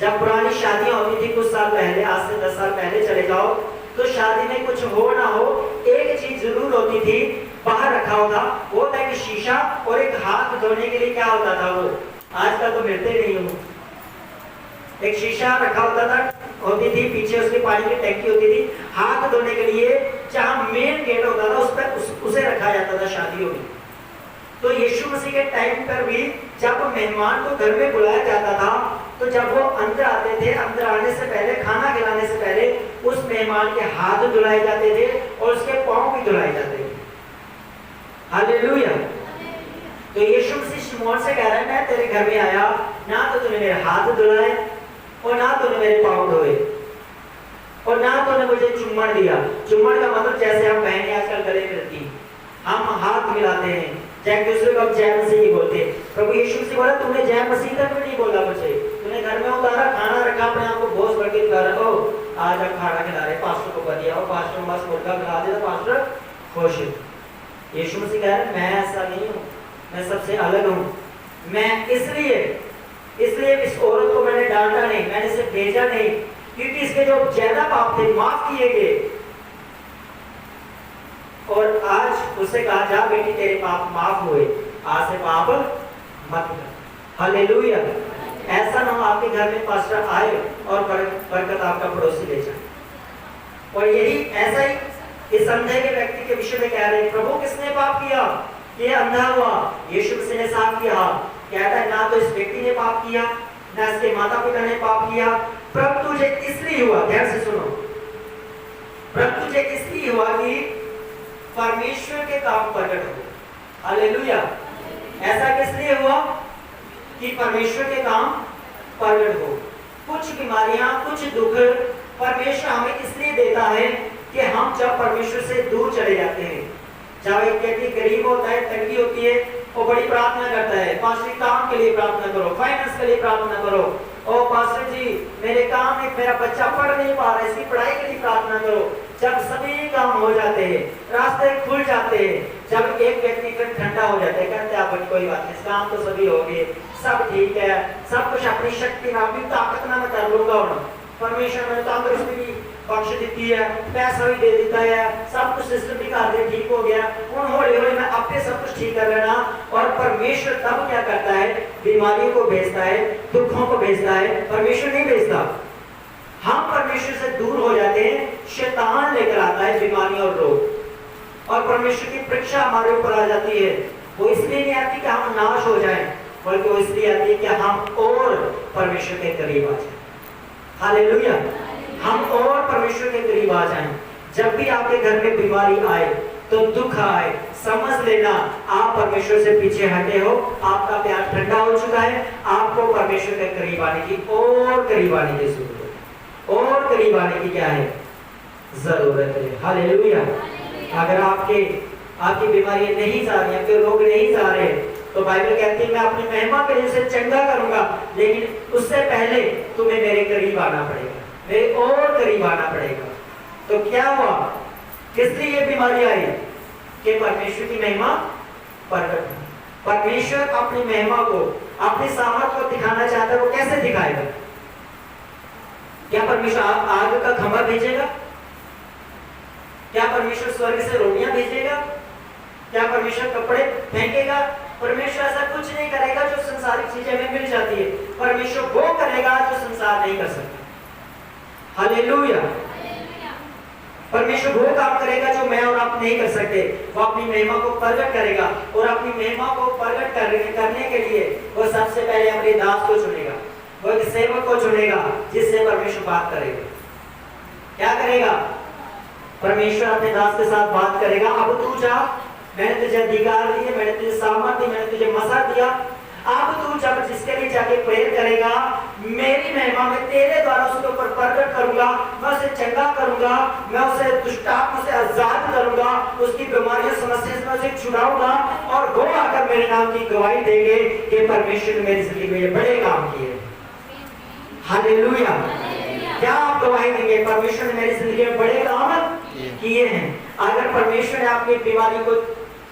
जब पुरानी शादियां होती थी कुछ साल पहले, आज से 10 साल पहले चले जाओ, तो शादी में कुछ हो ना हो एक चीज जरूर होती थी, बाहर रखा होता, वो था कि शीशा और एक हाथ धोने के लिए क्या होता था, वो आजकल तो मिलते नहीं हो, एक शीशा रखा होता था, होती थी पीछे उसके पानी की टंकी होती थी, हाथ धोने के लिए जहां मेन गेट होता था उस पर उसे रखा जाता था शादियों में। तो यीशु मसीह के टाइम पर भी जब मेहमान को घर में बुलाया जाता था, तो जब वो अंदर आते थे, अंदर आने से पहले, खाना खिलाने से पहले उस मेहमान के हाथ धुलाए जाते थे और उसके पांव भी धुलाए जाते थे। हालेलुया। तो यीशु मसीह शिमोन से कह रहा है, मैं तेरे घर में आया, ना तो तूने मेरे हाथ धुलाए और ना तूने मेरे पांव धोए और ना तूने मुझे चुम्बन दिया। चुम्बन का मतलब जैसे हम बहनें आजकल गले मिलती, हम हाथ मिलाते हैं, जय दूसरे को जय मसीह ही बोलते। प्रभु यीशु से बोला, तुमने जय मसीह तक भी नहीं बोला मुझे, तूने घर में उतारा, खाना रखा, अपने आप को बोझ भर के खिला रहा, ओ आज आप खाना खिला रहे, पास्टर को बदिया और पास्टर बस मुर्गा खिला दे तो पास्टर खुश है। यीशु मसीह कह रहे मैं ऐसा नहीं हूँ, मैं सबसे अलग हूँ। मैं इसलिए इस औरत को मैंने डांटा नहीं, मैंने इसे भेजा नहीं, क्योंकि इसके जो ज्यादा पाप थे माफ किए गए। और आज उससे कहा, जा बेटी तेरे पाप माफ हुए, आज से पाप मत कर। हालेलुया। ऐसा ना हो आपके घर में पास्टर आए और बरकत आपका पड़ोसी ले जाए। और यही ऐसा ही इस अंधे के व्यक्ति के विषय में कह रहे हैं, प्रभु किसने पाप किया? ये अंधा हुआ, यीशु मसीह ने साफ किया। कहता है ना तो इस व्यक्ति ने पाप किया, ना इसके माता पिता ने पाप किया, प्रभु तुझे इसलिए हुआ, ध्यान से सुनो, प्रभु तुझे इसलिए हुआ कि परमेश्वर के काम प्रकट हो। हालेलुया। ऐसा किस लिए हुआ? कि परमेश्वर के काम प्रकट हो। कुछ बीमारियां, कुछ दुख परमेश्वर हमें इसलिए देता है कि हम जब परमेश्वर से दूर चले जाते हैं, जब एक व्यक्ति गरीब होता है, तंगी होती है, वो बड़ी प्रार्थना करता है, पास्टर काम के लिए प्रार्थना करो, फाइनेंस के लिए प्रार्थना करो। ओ पास्टर जी मेरे काम में मेरा बच्चा पढ़ नहीं पा रहा है, इसकी पढ़ाई के लिए प्रार्थना करो। जब सभी काम हो जाते हैं, रास्ते खुल जाते हैं, जब एक व्यक्ति फिर ठंडा हो जाता है, कहते हैं अब कोई बात नहीं, काम तो सभी हो गए, सब ठीक है, सब कुछ अपनी शक्ति में अपनी ताकत में मैं कर लूंगा। और परमेश्वर ने तंदुरुस्ती भी बख्श देती है, पैसा भी दे देता है, सब कुछ सिस्टम भी कर दे, ठीक हो गया। उन हौले हौले में अपने सब कुछ ठीक कर लेना। और परमेश्वर तब क्या करता है, बीमारियों को भेजता है, दुखों को भेजता है, परमेश्वर नहीं भेजता। हम परमेश्वर से दूर हो जाते हैं, शैतान लेकर आता है बीमारियां और रोग, और परमेश्वर की परीक्षा हमारे ऊपर आ जाती है। वो इसलिए नहीं आती कि हम नाश हो जाएं, बल्कि वो इसलिए आती है कि हम और परमेश्वर के करीब आ जाएं। हालेलुया, हम और परमेश्वर के करीब आ जाएं। जब भी आपके घर में बीमारी आए, तो दुख आए, समझ लेना आप परमेश्वर से पीछे हटे हो, आपका प्यार ठंडा हो चुका है, आपको परमेश्वर के करीब आने की और करीब आने की जरूरत है, और करीब आने की क्या है, जरूरत है। हालेलुया। अगर आपकी बीमारियां नहीं जा रही, आपके रोग नहीं जा रहे, तो बाइबल कहती है मैं अपनी महिमा के लिए उसे चंगा करूंगा, लेकिन उससे पहले तुम्हें मेरे करीब आना पड़ेगा, मेरे और करीब आना पड़ेगा। तो क्या हुआ, किस लिए ये बीमारी आई, कि परमेश्वर की महिमा प्रकट है। परमेश्वर अपनी महिमा को, अपनी सामर्थ को दिखाना चाहता है, वो कैसे दिखाएगा? क्या परमेश्वर आग का खंभा भेजेगा? क्या परमेश्वर स्वर्ग से रोटियां भेजेगा? क्या परमेश्वर कपड़े फेंकेगा? परमेश्वर ऐसा कुछ नहीं करेगा जो संसारिक चीजें हमें मिल जाती है। परमेश्वर वो करेगा जो संसार नहीं कर सकता। हालेलुया। परमेश्वर वो काम करेगा जो मैं और आप नहीं कर सकते। वो अपनी महिमा को प्रकट करेगा, और अपनी महिमा को प्रकट करने के लिए वो सबसे पहले अपने दास को चुनेगा, वो एक सेवक को चुनेगा जिससे परमेश्वर बात करेगा। क्या करेगा? परमेश्वर अपने दास के साथ बात करेगा, अब तू जा, मैंने तुझे अधिकार दिए, मैंने तुझे सामर्थ्य दी, मैंने तुझे मसा दिया, अब तू जब जिसके लिए जाके प्रेयर करेगा, मेरी महिमा में तेरे द्वारा उसके ऊपर प्रकट करूंगा, मैं उसे चंगा करूंगा, मैं उसे दुष्टात्मा से आजाद करूंगा, उसकी बीमारियों समस्या से मैं उसे छुड़ाऊंगा, और वो आकर मेरे नाम की गवाही देंगे कि परमेश्वर ने मेरी जिंदगी में बड़े काम किए। हालेलुया। क्या आप गवाही देंगे? परमेश्वर ने मेरी जिंदगी में बड़े काम किए हैं। अगर परमेश्वर ने आपकी बीमारी को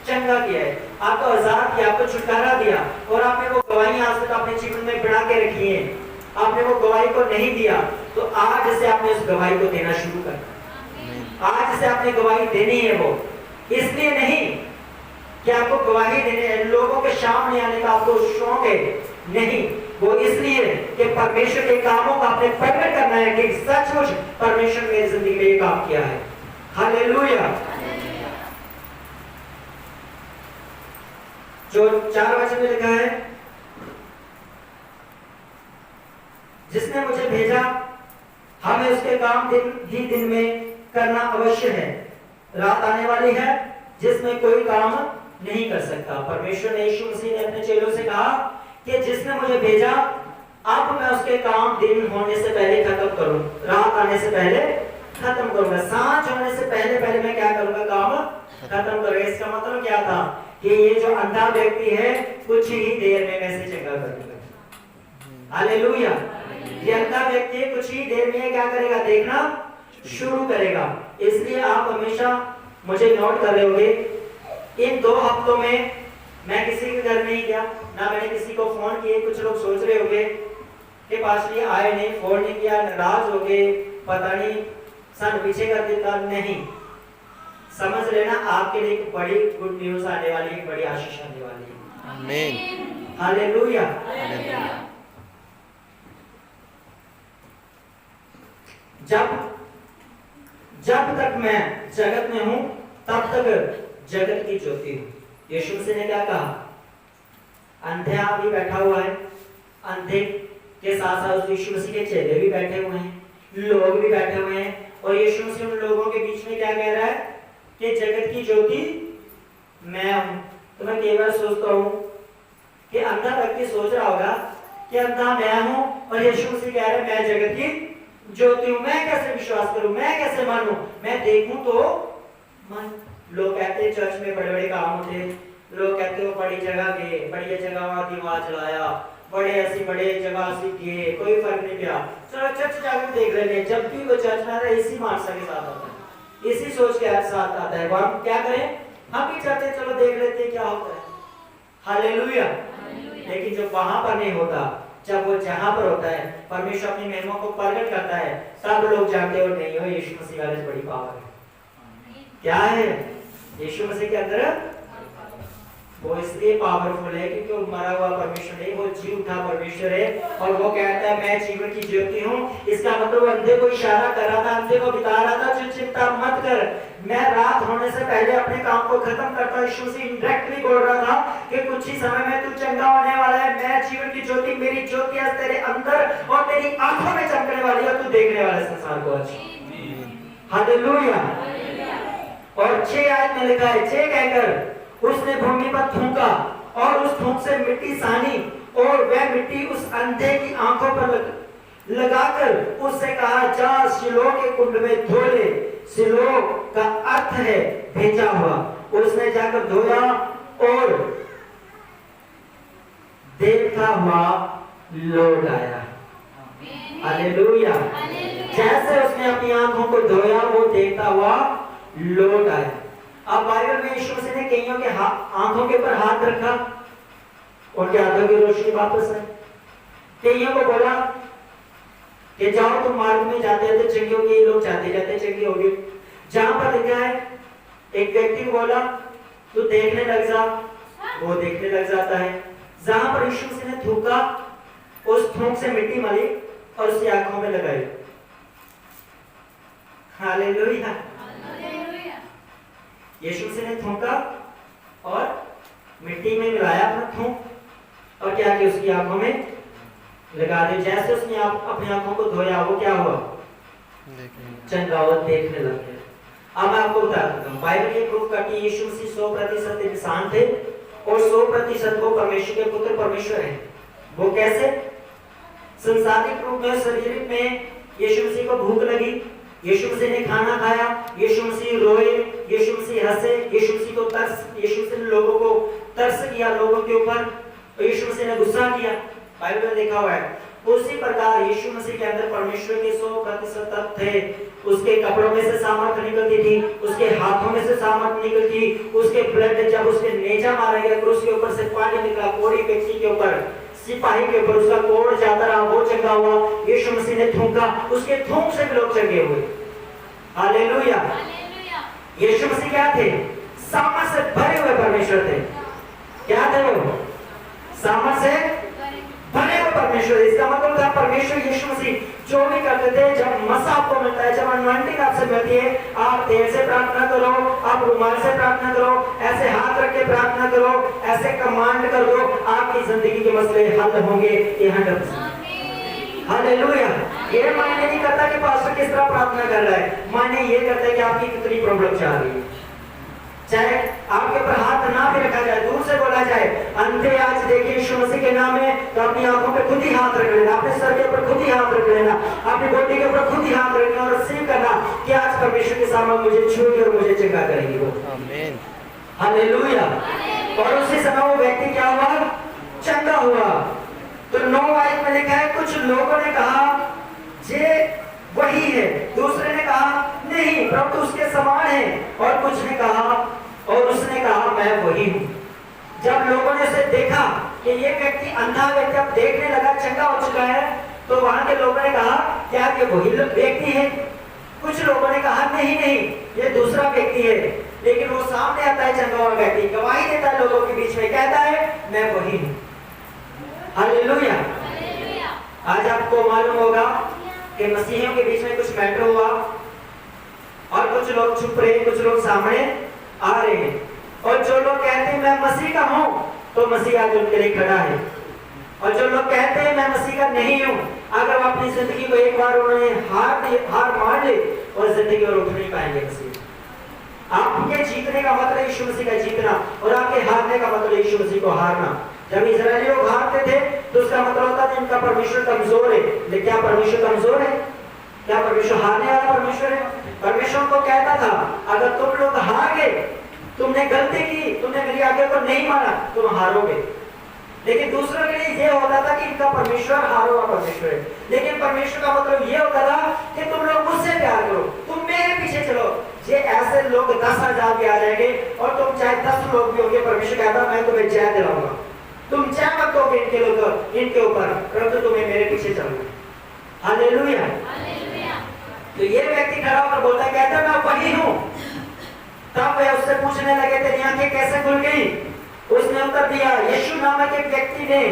चंगा किया है, आपको आजाद किया, आपको छुटकारा दिया, और आपने वो गवाही आज तक अपने जीवन में बढ़ा के रखी है, आपने वो गवाही को नहीं दिया, तो आज से आपने उस गवाही को देना शुरू करना। आज से आपने गवाही देनी है। वो इसलिए नहीं कि आपको गवाही देने, लोगों के सामने आने का आपको शौक है, नहीं, वो इसलिए कि परमेश्वर के कामों का आपने प्रकट करना है कि सचमुच परमेश्वर ने मेरी जिंदगी में ये काम किया है। हालेलुया। जो 4 वचन में लिखा है, जिसने मुझे भेजा हमें उसके काम दिन में करना अवश्य है। रात आने वाली है जिसमें कोई काम नहीं कर सकता। परमेश्वर ने, यीशु मसीह ने अपने चेलों से कहा कि जिसने मुझे भेजा, अब मैं उसके काम दिन होने से पहले खत्म करूं, रात आने से पहले खत्म करूंगा, सांझ होने से पहले मैं क्या करूंगा, काम खत्म करूंगा। इसका मतलब क्या था कि ये जो अंधा व्यक्ति है, कुछ ही देर में मैं इसे चंगा कर दूंगा। हालेलुया। ये अंधा व्यक्ति कुछ ही देर में क्या करेगा, देखना शुरू करेगा। इसलिए आप हमेशा मुझे नोट कर रहे होंगे, इन 2 हफ्तों में मैं किसी के घर नहीं गया, ना मैंने किसी को फोन किए। कुछ लोग सोच रहे होंगे कि पास ये आए नहीं, फोन नहीं किया, नाराज हो गए, पता नहीं सन पीछे कर देता। नहीं, समझ लेना आपके लिए एक बड़ी गुड न्यूज आने वाली है, बड़ी आशीष आने वाली है। आमीन। हालेलुया। जब तक मैं जगत में हूं, तब तक जगत की ज्योति हूं। यीशु मसीह ने क्या कहा? अंधे भी बैठा हुआ है, अंधे के साथ साथ यीशु मसीह के चेले भी बैठे हुए हैं, लोग भी बैठे हुए हैं, और यीशु मसीह उन लोगों के बीच में क्या कह रहा है कि जगत की ज्योति मैं हूं। तो मैं कई बार सोचता हूं कि अंधा व्यक्ति सोच रहा होगा कि अंधा मैं हूं, और यीशु मसीह कह रहा है मैं जगत की ज्योति हूं। मैं कैसे विश्वास करूं, मैं कैसे मानूं, मैं देखूं तो मान। लोग कहते हैं चर्च में बड़े बड़े काम होते हैं, लोग कहते हो बड़ी जगह गए, बड़ी जगह दिमाग चलाया, बड़े ऐसी बड़े जगह से गए, कोई फर्क नहीं पड़ा, चलो चर्च जाकर देख लेंगे। जब भी वो चर्च में आता है इसी मानसा के साथ आता है, इसी सोच के साथ आता है, हम क्या करें, हम भी चाहते चलो देख लेते हैं क्या होता है। हालेलुया। लेकिन जब वहां पर नहीं होता, जब वो जहां पर होता है, परमेश्वर अपनी महिमा को प्रकट करता है, सब लोग जानते हो नहीं हो यीशु मसीह वाले बड़ी पावर है। क्या है यीशु मसीह के अंदर? वो इसलिए पावरफुल है क्योंकि वो मरा हुआ परमेश्वर नहीं, वो जी उठा परमेश्वर है। और वो कहता है मैं जीवन की ज्योति हूँ। इसका मतलब अंधे को इशारा कर रहा था, अंधे को बता रहा था जो चिंता मत कर, मैं रात होने से पहले अपने काम को खत्म करता हूँ। यीशु मसीह इनडायरेक्टली बोल रहा था कि कुछ ही समय में तू चंगा होने वाला है। मैं जीवन की ज्योति, मेरी ज्योति आज तेरे अंदर और तेरी आंखों में चमकने वाली है, तू देखने वाला संसार को आज। हालेलुया। और 6 आयत में लिखा है, 6 कहकर उसने भूमि पर थूका और उस थूक से मिट्टी सानी और वह मिट्टी उस अंधे की आंखों पर लगाकर उससे कहा जा शिलोह के कुंड में धो ले। शिलोह का अर्थ है भेजा हुआ। उसने जाकर धोया और देखता हुआ लौट आया। हालेलुया। जैसे उसने अपनी आंखों को धोया वो देखता हुआ लौट आया। अब बाइबल में यीशु मसीह ने कईयों के आंखों के ऊपर हाथ रखा, उनके आंखों की रोशनी वापस आई। कईयों को बोला कि जाओ तुम मार्ग में जाते रहते चंगे हो गए, लोग जाते जाते चंगे हो गए। जहां पर लिखा है एक व्यक्ति को बोला तू देखने लग जा, वो देखने लग जाता है। जहां पर यीशु मसीह ने थूका, उस थूक से मिट्टी मली और उसकी आंखों में लगाई। हालेलुया। यीशु मसीह ने थूका और मिट्टी में मिलाया अपना थूक और क्या किया, उसकी आंखों में लगा दिया। जैसे उसने अपनी आंखों को धोया, वो क्या हुआ, चंगा हुआ, देखने लग गया। अब मैं आपको बता देता हूँ, बाइबल ये प्रूफ करती है यीशु मसीह 100% इंसान थे और 100% वो परमेश्वर के पुत्र परमेश्वर है। वो कैसे? संसारिक रूप में, शारीरिक में यीशु मसीह को भूख लगी, यीशु मसीह ने खाना खाया, यीशु मसीह रोए, यीशु मसीह हंसे, यीशु मसीह को तरस, यीशु मसीह ने लोगों को तरस किया लोगों के ऊपर, और यीशु मसीह ने गुस्सा किया। बाइबल में लिखा हुआ है। उसी प्रकार यीशु मसीह के अंदर परमेश्वर के 100% तत्व थे। उसके कपड़ों में से सामर्थ निकलती थी, उसके हाथों में से सामर्थ निकलती, उसके ब्लड जब उसके नेजा मारा गया क्रूस के ऊपर से पानी निकला, कोड़ी व्यक्ति के ऊपर, सिपाही के ऊपर उसका कोड़ जाता रहा, वो चंगा हुआ। यीशु मसीह ने थूका, उसके थूक से भी लोग चंगे हुए। हालेलुया। यीशु मसीह क्या थे? सामर्थ से भरे हुए परमेश्वर थे। क्या थे वो? सामर्थ से भरे हुए परमेश्वर। इसका मतलब था परमेश्वर यीशु मसीह जो भी करते थे, जब मसा आपको मिलता है, जब अनॉइंटिंग आपसे मिलती है, आप तेल से प्रार्थना करो, आप रुमाल से प्रार्थना करो, ऐसे हाथ रख के प्रार्थना करो, ऐसे कमांड कर दो, आपकी जिंदगी के मसले हल होंगे। ये 100%। हालेलुया। ये मायने नहीं करता कि पास्टर किस तरह प्रार्थना कर रहा है, मायने ये करता है कि आपकी कितनी प्रॉब्लम चल रही है। चाहे आपके ऊपर हाथ ना भी रखा जाए, दूर से बोला जाए अंधे आज देखिए यीशु मसीह के नाम में, तो अपनी आंखों पे खुद ही हाथ रख लेना, अपने सर के ऊपर खुद ही हाथ रख लेना, अपनी बॉडी के ऊपर खुद ही हाथ रखना और रिसीव करना कि आज परमेश्वर के सामने मुझे छूएंगे और मुझे चंगा करेंगे वो। आमीन। हालेलुया। और उसी समय वो व्यक्ति क्या हुआ? चंगा हुआ। तो 9 आयत में लिखा है, कुछ लोगों ने कहा ये वही है, दूसरे ने कहा नहीं प्रभु उसके समान है, और कुछ ने कहा, और उसने कहा मैं वही हूँ। जब लोगों ने उसे देखा कि ये व्यक्ति अंधा व्यक्ति अब देखने लगा, चंगा हो चुका है, तो वहां के लोगों ने कहा क्या ये वही व्यक्ति है? कुछ लोगों ने कहा नहीं नहीं ये दूसरा व्यक्ति है। लेकिन वो सामने आता है चंगा हुआ व्यक्ति, गवाही देता है लोगों के बीच में, कहता है मैं वही हूँ। हालेलुया। आज आपको मालूम होगा कि मसीहियों के बीच में कुछ मैटर हुआ और कुछ लोग छुप रहे, कुछ लोग सामने आ रहे हैं, और जो लोग कहते हैं मैं मसीह का हूं, तो मसीह आज उनके लिए खड़ा है। और जो लोग कहते हैं मैं मसीह का नहीं हूं, अगर वो अपनी जिंदगी को एक बार उन्होंने हार मान ले और जिंदगी और उठ नहीं पाएंगे। मसीह आपके जीतने का मतलब यीशु मसीह का जीतना, और आपके हारने का मतलब यीशु मसीह को हारना। जब इजरायली लोग हारते थे तो उसका मतलब होता था इनका परमेश्वर कमजोर है। लेकिन क्या परमेश्वर कमजोर है? क्या परमेश्वर हारने वाला परमेश्वर है? परमेश्वर को कहता था अगर तुम लोग हार गए तुमने गलती की, तुमने मेरी आज्ञा को नहीं माना, तुम हारोगे। लेकिन दूसरों के लिए ये होता था कि इनका परमेश्वर हारो हुआ परमेश्वर है। लेकिन परमेश्वर का मतलब ये होता था कि तुम लोग मुझसे प्यार करो, तुम मेरे पीछे चलो। ये ऐसे लोग 10,000 भी आ जाएंगे और तुम चाहे 10 लोग भी होंगे, परमेश्वर कहता मैं तुम्हें जय दिलाऊंगा। तुम जय मत दोगे इनके ऊपर, परंतु तुम्हें मेरे पीछे चलना। हालेलुया। तो ये व्यक्ति खड़ा होकर बोलता है, कहता मैं वही हूँ। तब वे उससे पूछने लगे तेरी आंखें कैसे खुल गई? उसने उत्तर दिया, यीशु नामक एक व्यक्ति ने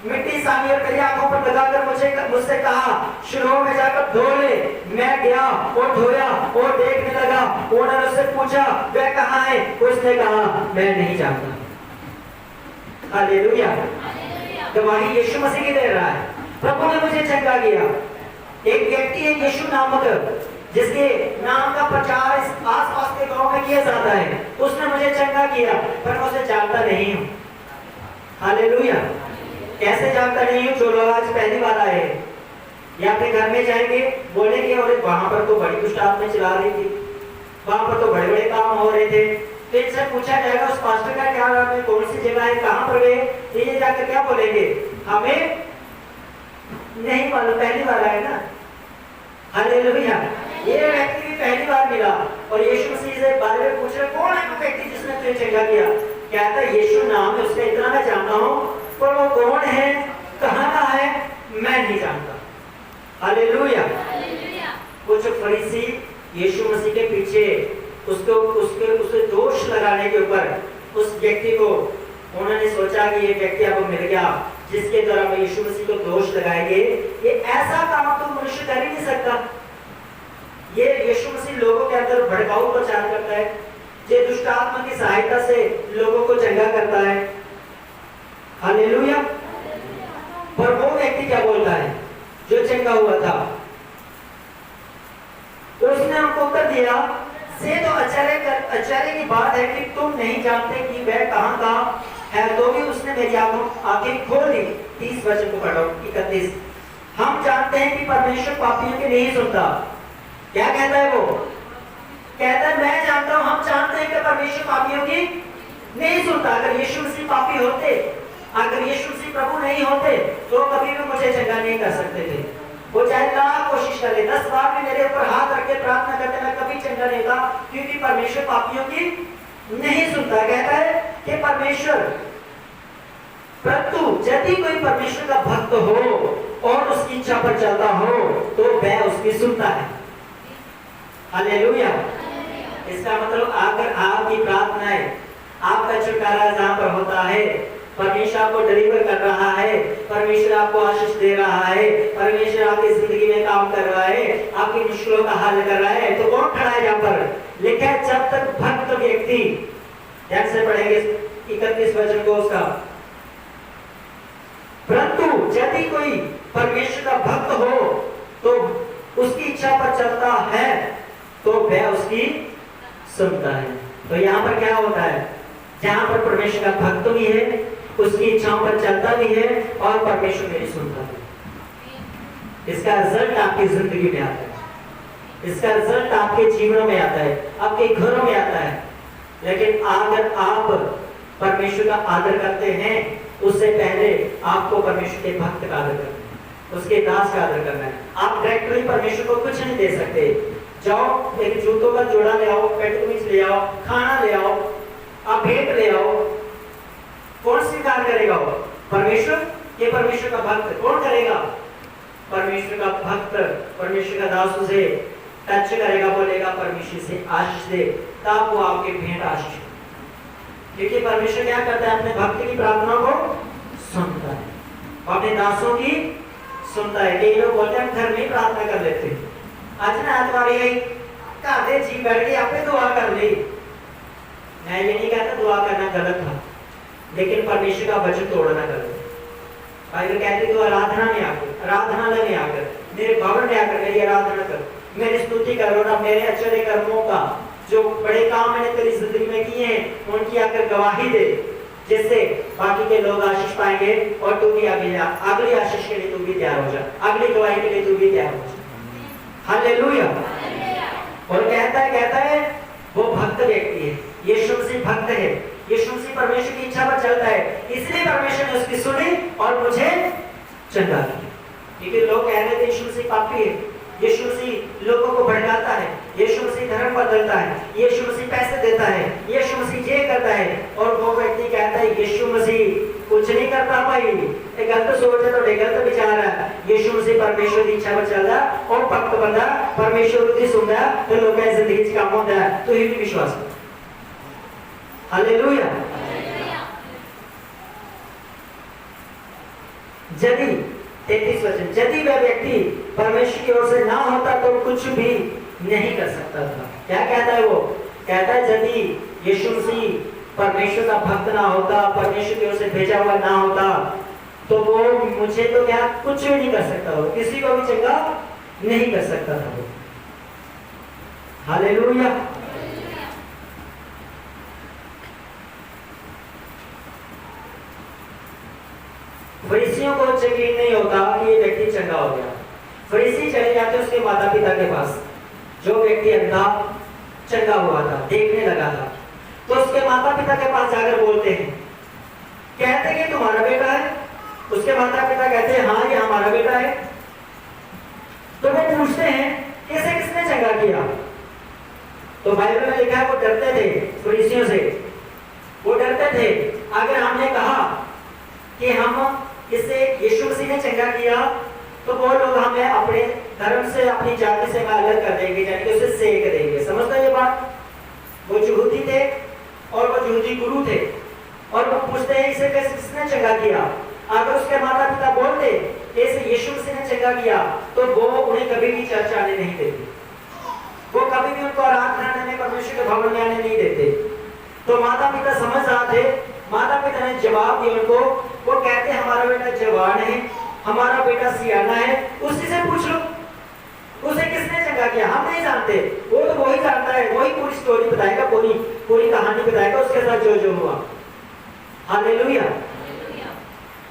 मिट्टी सानी और मेरी आंखों पर लगाकर मुझसे कहा शिलोह में जाकर धो ले। मैं गया और धोया और देखने लगा। उन्होंने उससे पूछा वह कहाँ है? उसने कहा मैं नहीं जानता। हालेलुया। गवाही यीशु मसीह की दे रहा है, प्रभु ने मुझे चंगा किया। एक व्यक्ति है यीशु नामक, जिसके नाम का प्रचार इस आसपास के गांव में किया जाता है, उसने मुझे चंगा किया, पर मैं उसे जानता नहीं हूँ। हालेलुया। कैसे जानता नहीं हूँ? जो लोग आज पहली बार आए या अपने घर में जाएंगे, बोलेंगे और वहां पर तो बड़ी दुष्ट आत्मा चला रही थी, वहां पर तो बड़े बड़े काम हो रहे थे। तो इनसे पूछा जाएगा उस पास्टर का क्या नाम है, कौन सी जगह है, कहाँ पर गए? ये जाकर क्या बोलेंगे? हमें नहीं मालूम, पहली बार आए ना। हालेलुया। ये व्यक्ति भी पहली बार मिला और यीशु मसीह से बारे में पूछ रहे कौन है वो व्यक्ति जिसने तुझे चंगा किया? कहता है यीशु नाम है उसका, इतना मैं जानता हूँ, पर वो कौन है, कहाँ का है, मैं नहीं जानता। हालेलुया। कुछ फरीसी यीशु मसीह के पीछे उसके दोष लगाने के ऊपर उस व्यक्ति को उन्होंने सोचा कि ये व्यक्ति अब मिल गया जिसके द्वारा वो यीशु मसीह को दोष लगाएंगे। ये ऐसा काम तो मनुष्य कर ही नहीं सकता। ये यीशु मसीह लोगों के अंदर भड़काऊ प्रचार करता है, ये दुष्ट आत्मा की सहायता से लोगों को चंगा करता है। हालेलुया। पर वो व्यक्ति क्या बोलता है जो चंगा हुआ था? उसने हमको उत्तर दिया, से तो आश्चर्य की बात है कि तुम नहीं जानते कि वह कहाँ का है, तो भी उसने मेरी आंखें खोल दी। 30 वचन को पढ़ो, 31। हम जानते हैं कि परमेश्वर पापियों के नहीं सुनता। क्या कहता है वो? कहता है मैं जानता हूं, हम जानते हैं कि परमेश्वर पापियों की नहीं सुनता। अगर यीशु मसीह पापी होते, अगर यीशु मसीह प्रभु नहीं होते, तो कभी भी मुझे चंगा नहीं कर सकते थे। वो चाहे लाख कोशिश करे, 10 बार भी मेरे ऊपर हाथ रख के प्रार्थना करते, मैं कभी चंगा नहीं था, क्योंकि परमेश्वर पापियों की नहीं सुनता। कहता है कि परमेश्वर, परंतु यदि कोई परमेश्वर का भक्त हो और उसकी इच्छा पर चलता हो तो वह उसकी सुनता है। हालेलुया। इसका मतलब अगर आपकी प्रार्थनाएं, आपका छुटकारा जहां पर होता है, परमेश्वर आपको डिलीवर कर रहा है, परमेश्वर आपको आशीष दे रहा है, परमेश्वर आपकी जिंदगी में काम कर रहा है, आपकी मुश्किलों का हल कर रहा है, तो कौन खड़ा है यहाँ पर? लिखा है जब तक भक्त व्यक्ति, ध्यान से पढ़ेंगे 31 वचन को उसका, परंतु यदि कोई परमेश्वर का भक्त हो तो उसकी इच्छा पर चलता है तो वह उसकी सुनता है। तो यहाँ पर क्या होता है? जहां पर परमेश्वर का भक्त भी है, उसकी इच्छाओं पर चलता भी है और परमेश्वर मेरी सुनता है। इसका रिजल्ट आपकी जिंदगी में आता है, इसका रिजल्ट आपके जीवनों में आता है, आपके घरों में आता है। लेकिन अगर आप परमेश्वर का आदर करते हैं, उससे पहले आपको परमेश्वर के भक्त का आदर करना है, उसके दास का आदर करना है। आप डायरेक्टली परमेश्वर को कुछ नहीं दे सकते। जाओ एक जूतों का जोड़ा ले आओ, पेट कमीज ले आओ, खाना ले आओ, आप भेंट ले आओ, कौन स्वीकार करेगा? वो परमेश्वर। ये परमेश्वर का भक्त कौन करेगा? परमेश्वर का भक्त, परमेश्वर का दास उसे टच करेगा, बोलेगा परमेश्वर से आशीष दे, तब वो आपके भेंट आशीष। क्योंकि परमेश्वर क्या करता है? अपने भक्त की प्रार्थना को सुनता है, अपने दासों की सुनता है। कई लोग बोलते हैं हम घर में प्रार्थना कर लेते हैं, आज ना तुम्हारी घर जी बैठ के आपने दुआ कर ली। मैं ये नहीं कहता दुआ करना गलत था, लेकिन परमेश्वर का वचन तोड़ना गलत है। बाइबल कहती तो आराधनालय में आकर, मेरे भवन में आकर मेरी आराधना करो, मेरी स्तुति करो ना, मेरे अच्छे कर्मों का जो बड़े काम मैंने तेरी जिंदगी में किए हैं उनकी आकर गवाही दे, जिससे बाकी के लोग आशीष पाएंगे और तू भी अगली आशीष के लिए तू भी तैयार हो जा, अगली गवाही के लिए तू भी तैयार हो जा। हालेलुया। और कहता है वो भक्त व्यक्ति है। यीशु मसीह भक्त है, यीशु मसीह परमेश्वर की इच्छा पर चलता है, इसलिए परमेश्वर ने उसकी सुनी और मुझे चंगा किया। क्योंकि लोग कह रहे थे यीशु मसीह पापी है, यीशु मसीह लोगों को भड़काता है, यीशु मसीह धर्म बदलता है, यीशु मसीह पैसे देता है, यीशु मसीह ये करता है, और वो व्यक्ति कहता है यीशु मसीह कुछ नहीं करता भाई, ये गलत सोच है, तो गलत विचार है। यीशु मसीह परमेश्वर की इच्छा पर चलता और भक्त बंदा परमेश्वर की सुनता तो लोगों की जिंदगी च काम होता है, तो ये भी विश्वास है। हालेलुया। यदि 33 वचन, यदि वह व्यक्ति परमेश्वर की ओर से ना होता तो कुछ भी नहीं कर सकता था। क्या कहता है वो? कहता है यदि यीशु मसीह परमेश्वर का भक्त ना होता, परमेश्वर की ओर से भेजा हुआ ना होता, तो वो मुझे तो क्या कुछ भी नहीं कर सकता, हो किसी को भी चंगा नहीं कर सकता था वो। हालेलुया। फरीसियों को यकीन नहीं होता कि ये व्यक्ति चंगा हो गया। फरीसी चले जाते उसके माता पिता के पास, जो व्यक्ति अंधा चंगा हुआ था, देखने लगा था, तो उसके माता पिता के पास जाकर बोलते हैं, कहते हैं कि तुम्हारा बेटा है। उसके माता पिता कहते हैं हाँ ये हमारा बेटा है। तो वो पूछते हैं इसे किसने चंगा किया? तो बाइबल में लिखा है वो डरते थे फरीसियों से, वो डरते थे अगर हमने कहा कि हम इसे यीशु मसीह ने चंगा किया तो वो लोग हमें अपने धर्म से, अपनी जाति से अलग कर देंगे, यानी कि उसे सेक देंगे। समझता है ये बात? वो यहूदी थे और वो यहूदी गुरु थे, और वो पूछते हैं इसे किसने चंगा किया? अगर उसके माता पिता बोलते इसे यीशु मसीह ने चंगा किया तो वो उन्हें कभी भी चर्च आने नहीं देते, वो कभी भी उनको आराधना में, परमेश्वर के भवन में आने नहीं देते। तो माता पिता समझ रहे थे, माता पिता ने जवाब दिया उनको, वो कहते हमारा बेटा जवान है, हमारा बेटा सियाना है, उसी से पूछ लो उसे किसने चंगा किया। हम नहीं जानते, वो तो वही जानता है, वही पूरी स्टोरी बताएगा, पूरी कहानी बताएगा उसके साथ जो जो हुआ। हालेलुया।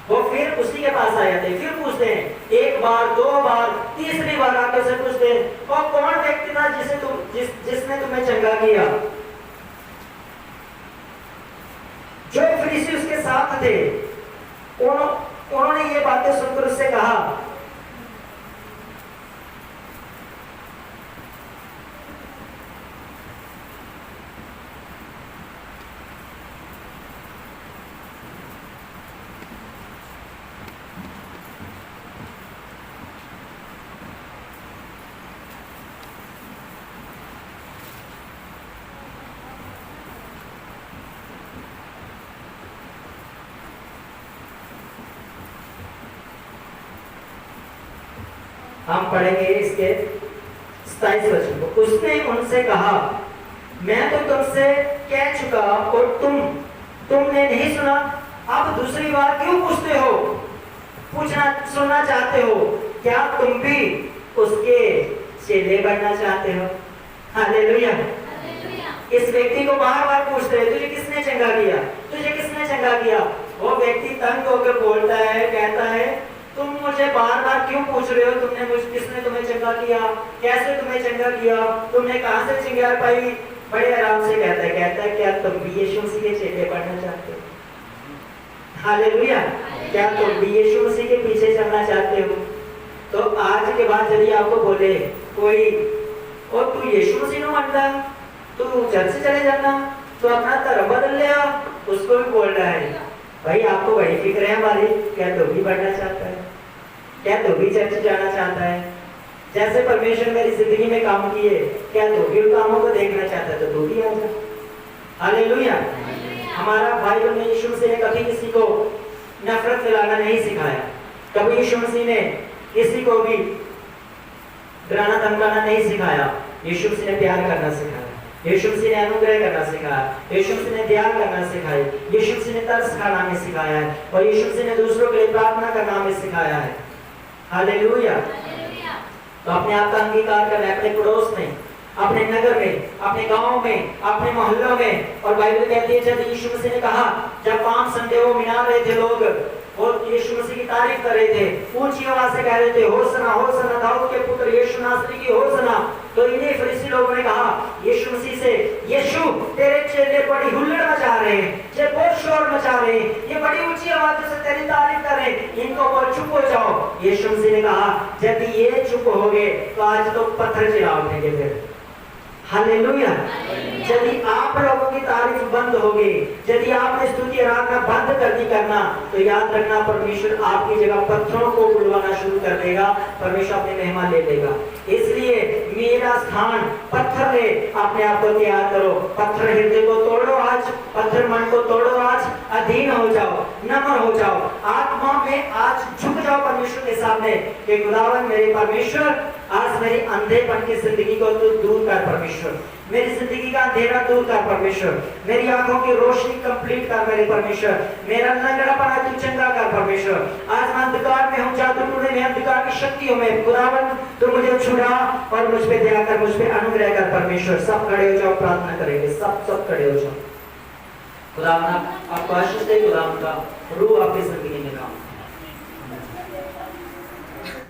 वो फिर उसी के पास आ जाते, फिर पूछते हैं एक बार, दो बार, तीसरी बार आके उसे पूछते हैं और कौन व्यक्ति था जिसने तुम्हें चंगा किया? जो फरीसी उसके साथ थे उन्होंने ये बातें सुनकर उससे कहा, हम पढ़ेंगे इसके 27 वचन को। उसने उनसे कहा मैं तो तुमसे कह चुका और तुमने नहीं सुना, अब दूसरी बार क्यों पूछते हो? सुनना चाहते हो? क्या तुम भी उसके चेले बनना चाहते हो? हालेलुया। इस व्यक्ति को बार बार पूछते हैं तुझे किसने चंगा किया, तुझे किसने चंगा किया? वो व्यक्ति तंग होकर बोलता है, कहता है तुम मुझे बार बार क्यों पूछ रहे हो? किसने तुम्हें चंगा किया, कैसे तुम्हें चंगा किया, तुमने कहां से चिंगार पाई? बड़े आराम से कहता है क्या तुम भी यीशु मसीह के चेले बनना चाहते हो? हालेलुया। क्या तुम भी यीशु मसीह के पीछे चलना चाहते हो? तो आज के बाद यदि आपको बोले कोई और तू यीशु मसीह को मानता, तू चर्च से चले जाना, तो अपना धर्म बदल लिया, उसको भी बोल रहा है भाई आपको बड़ी फिक्र है हमारी, क्या तू भी बढ़ना चाहता है? क्या तू भी चर्च जाना चाहता है? जैसे परमेश्वर मेरी जिंदगी में काम किए, क्या तू भी उन कामों को देखना चाहता है? तो तू भी आ जा। हालेलुया। हमारा बाइबल में यीशु मसीह ने कभी किसी को नफरत फैलाना नहीं सिखाया, कभी यीशु मसीह ने किसी को भी डराना धमकाना नहीं सिखाया। यीशु मसीह ने प्यार करना सिखाया, यीशु मसीह ने अनुग्रह करना सिखाया, यीशु मसीह ने दया करना सिखाई, यीशु मसीह ने तरस खाना हमें सिखाया है, और यीशु मसीह ने दूसरों के लिए प्रार्थना करना हमें सिखाया है। हालेलुया। तो अपने आप का अंगीकार करना है, अपने पड़ोस में, अपने नगर में, अपने गांव में, अपने मोहल्लों में। और बाइबल कहती है जब यीशु मसीह ने कहा, जब 5 संडे वो मिला रहे थे लोग और यीशु मसीह की तारीफ कर रहे थे, ऊंची आवाज से कह रहे थे होसना होसना दाऊद के पुत्र यीशु नासरी की होसना, तो इन्हीं फरीसी लोगों ने कहा यीशु मसीह से, यीशु तेरे चेले मारें, ये बड़ी ऊंची आवाज से तेरी तारीफ करें, इनको बोल चुप हो जाओ। यीशु मसीह ने कहा जब ये चुप हो गए तो आज तो पत्थर चिरा उठेंगे फिर। हालेलुया। यदि आप लोगों की तारीफ बंद होगी, यदि आपने स्तुति आराधना बंद कर दी करना, तो याद रखना परमेश्वर आपकी जगह पत्थरों को बुलवाना शुरू कर देगा, परमेश्वर अपनी महिमा ले लेगा। इसलिए मेरा स्थान पत्थर है, अपने आप को तैयार करो। पत्थर हृदय को तोड़ो आज, पत्थर मन को तोड़ो आज, अधीन हो जाओ, नम्र हो जाओ, आत्मा में आज झुक जाओ परमेश्वर के सामने कि खुदावन मेरे परमेश्वर, आज मेरी अंधेपन की जिंदगी को तू दूर कर परमेश्वर, मेरी जिंदगी का अंधेरा दूर कर परमेश्वर, मेरी आंखों की रोशनी कंप्लीट कर मेरे परमेश्वर, मेरा लंगड़ापन तू चंगा कर परमेश्वर। आज मैं अंधकार में हूँ, जादू टूने में अंधकार की शक्तियों में खुदावन तू मुझे छुड़ा और मुझ पे दया कर, मुझ पे अनुग्रह कर परमेश्वर। सब खड़े हो जाओ, प्रार्थना करेंगे, सब खड़े हो जाओ। खुदावन आपको आशीष दे, खुदावन का रूह आपकी जिंदगी में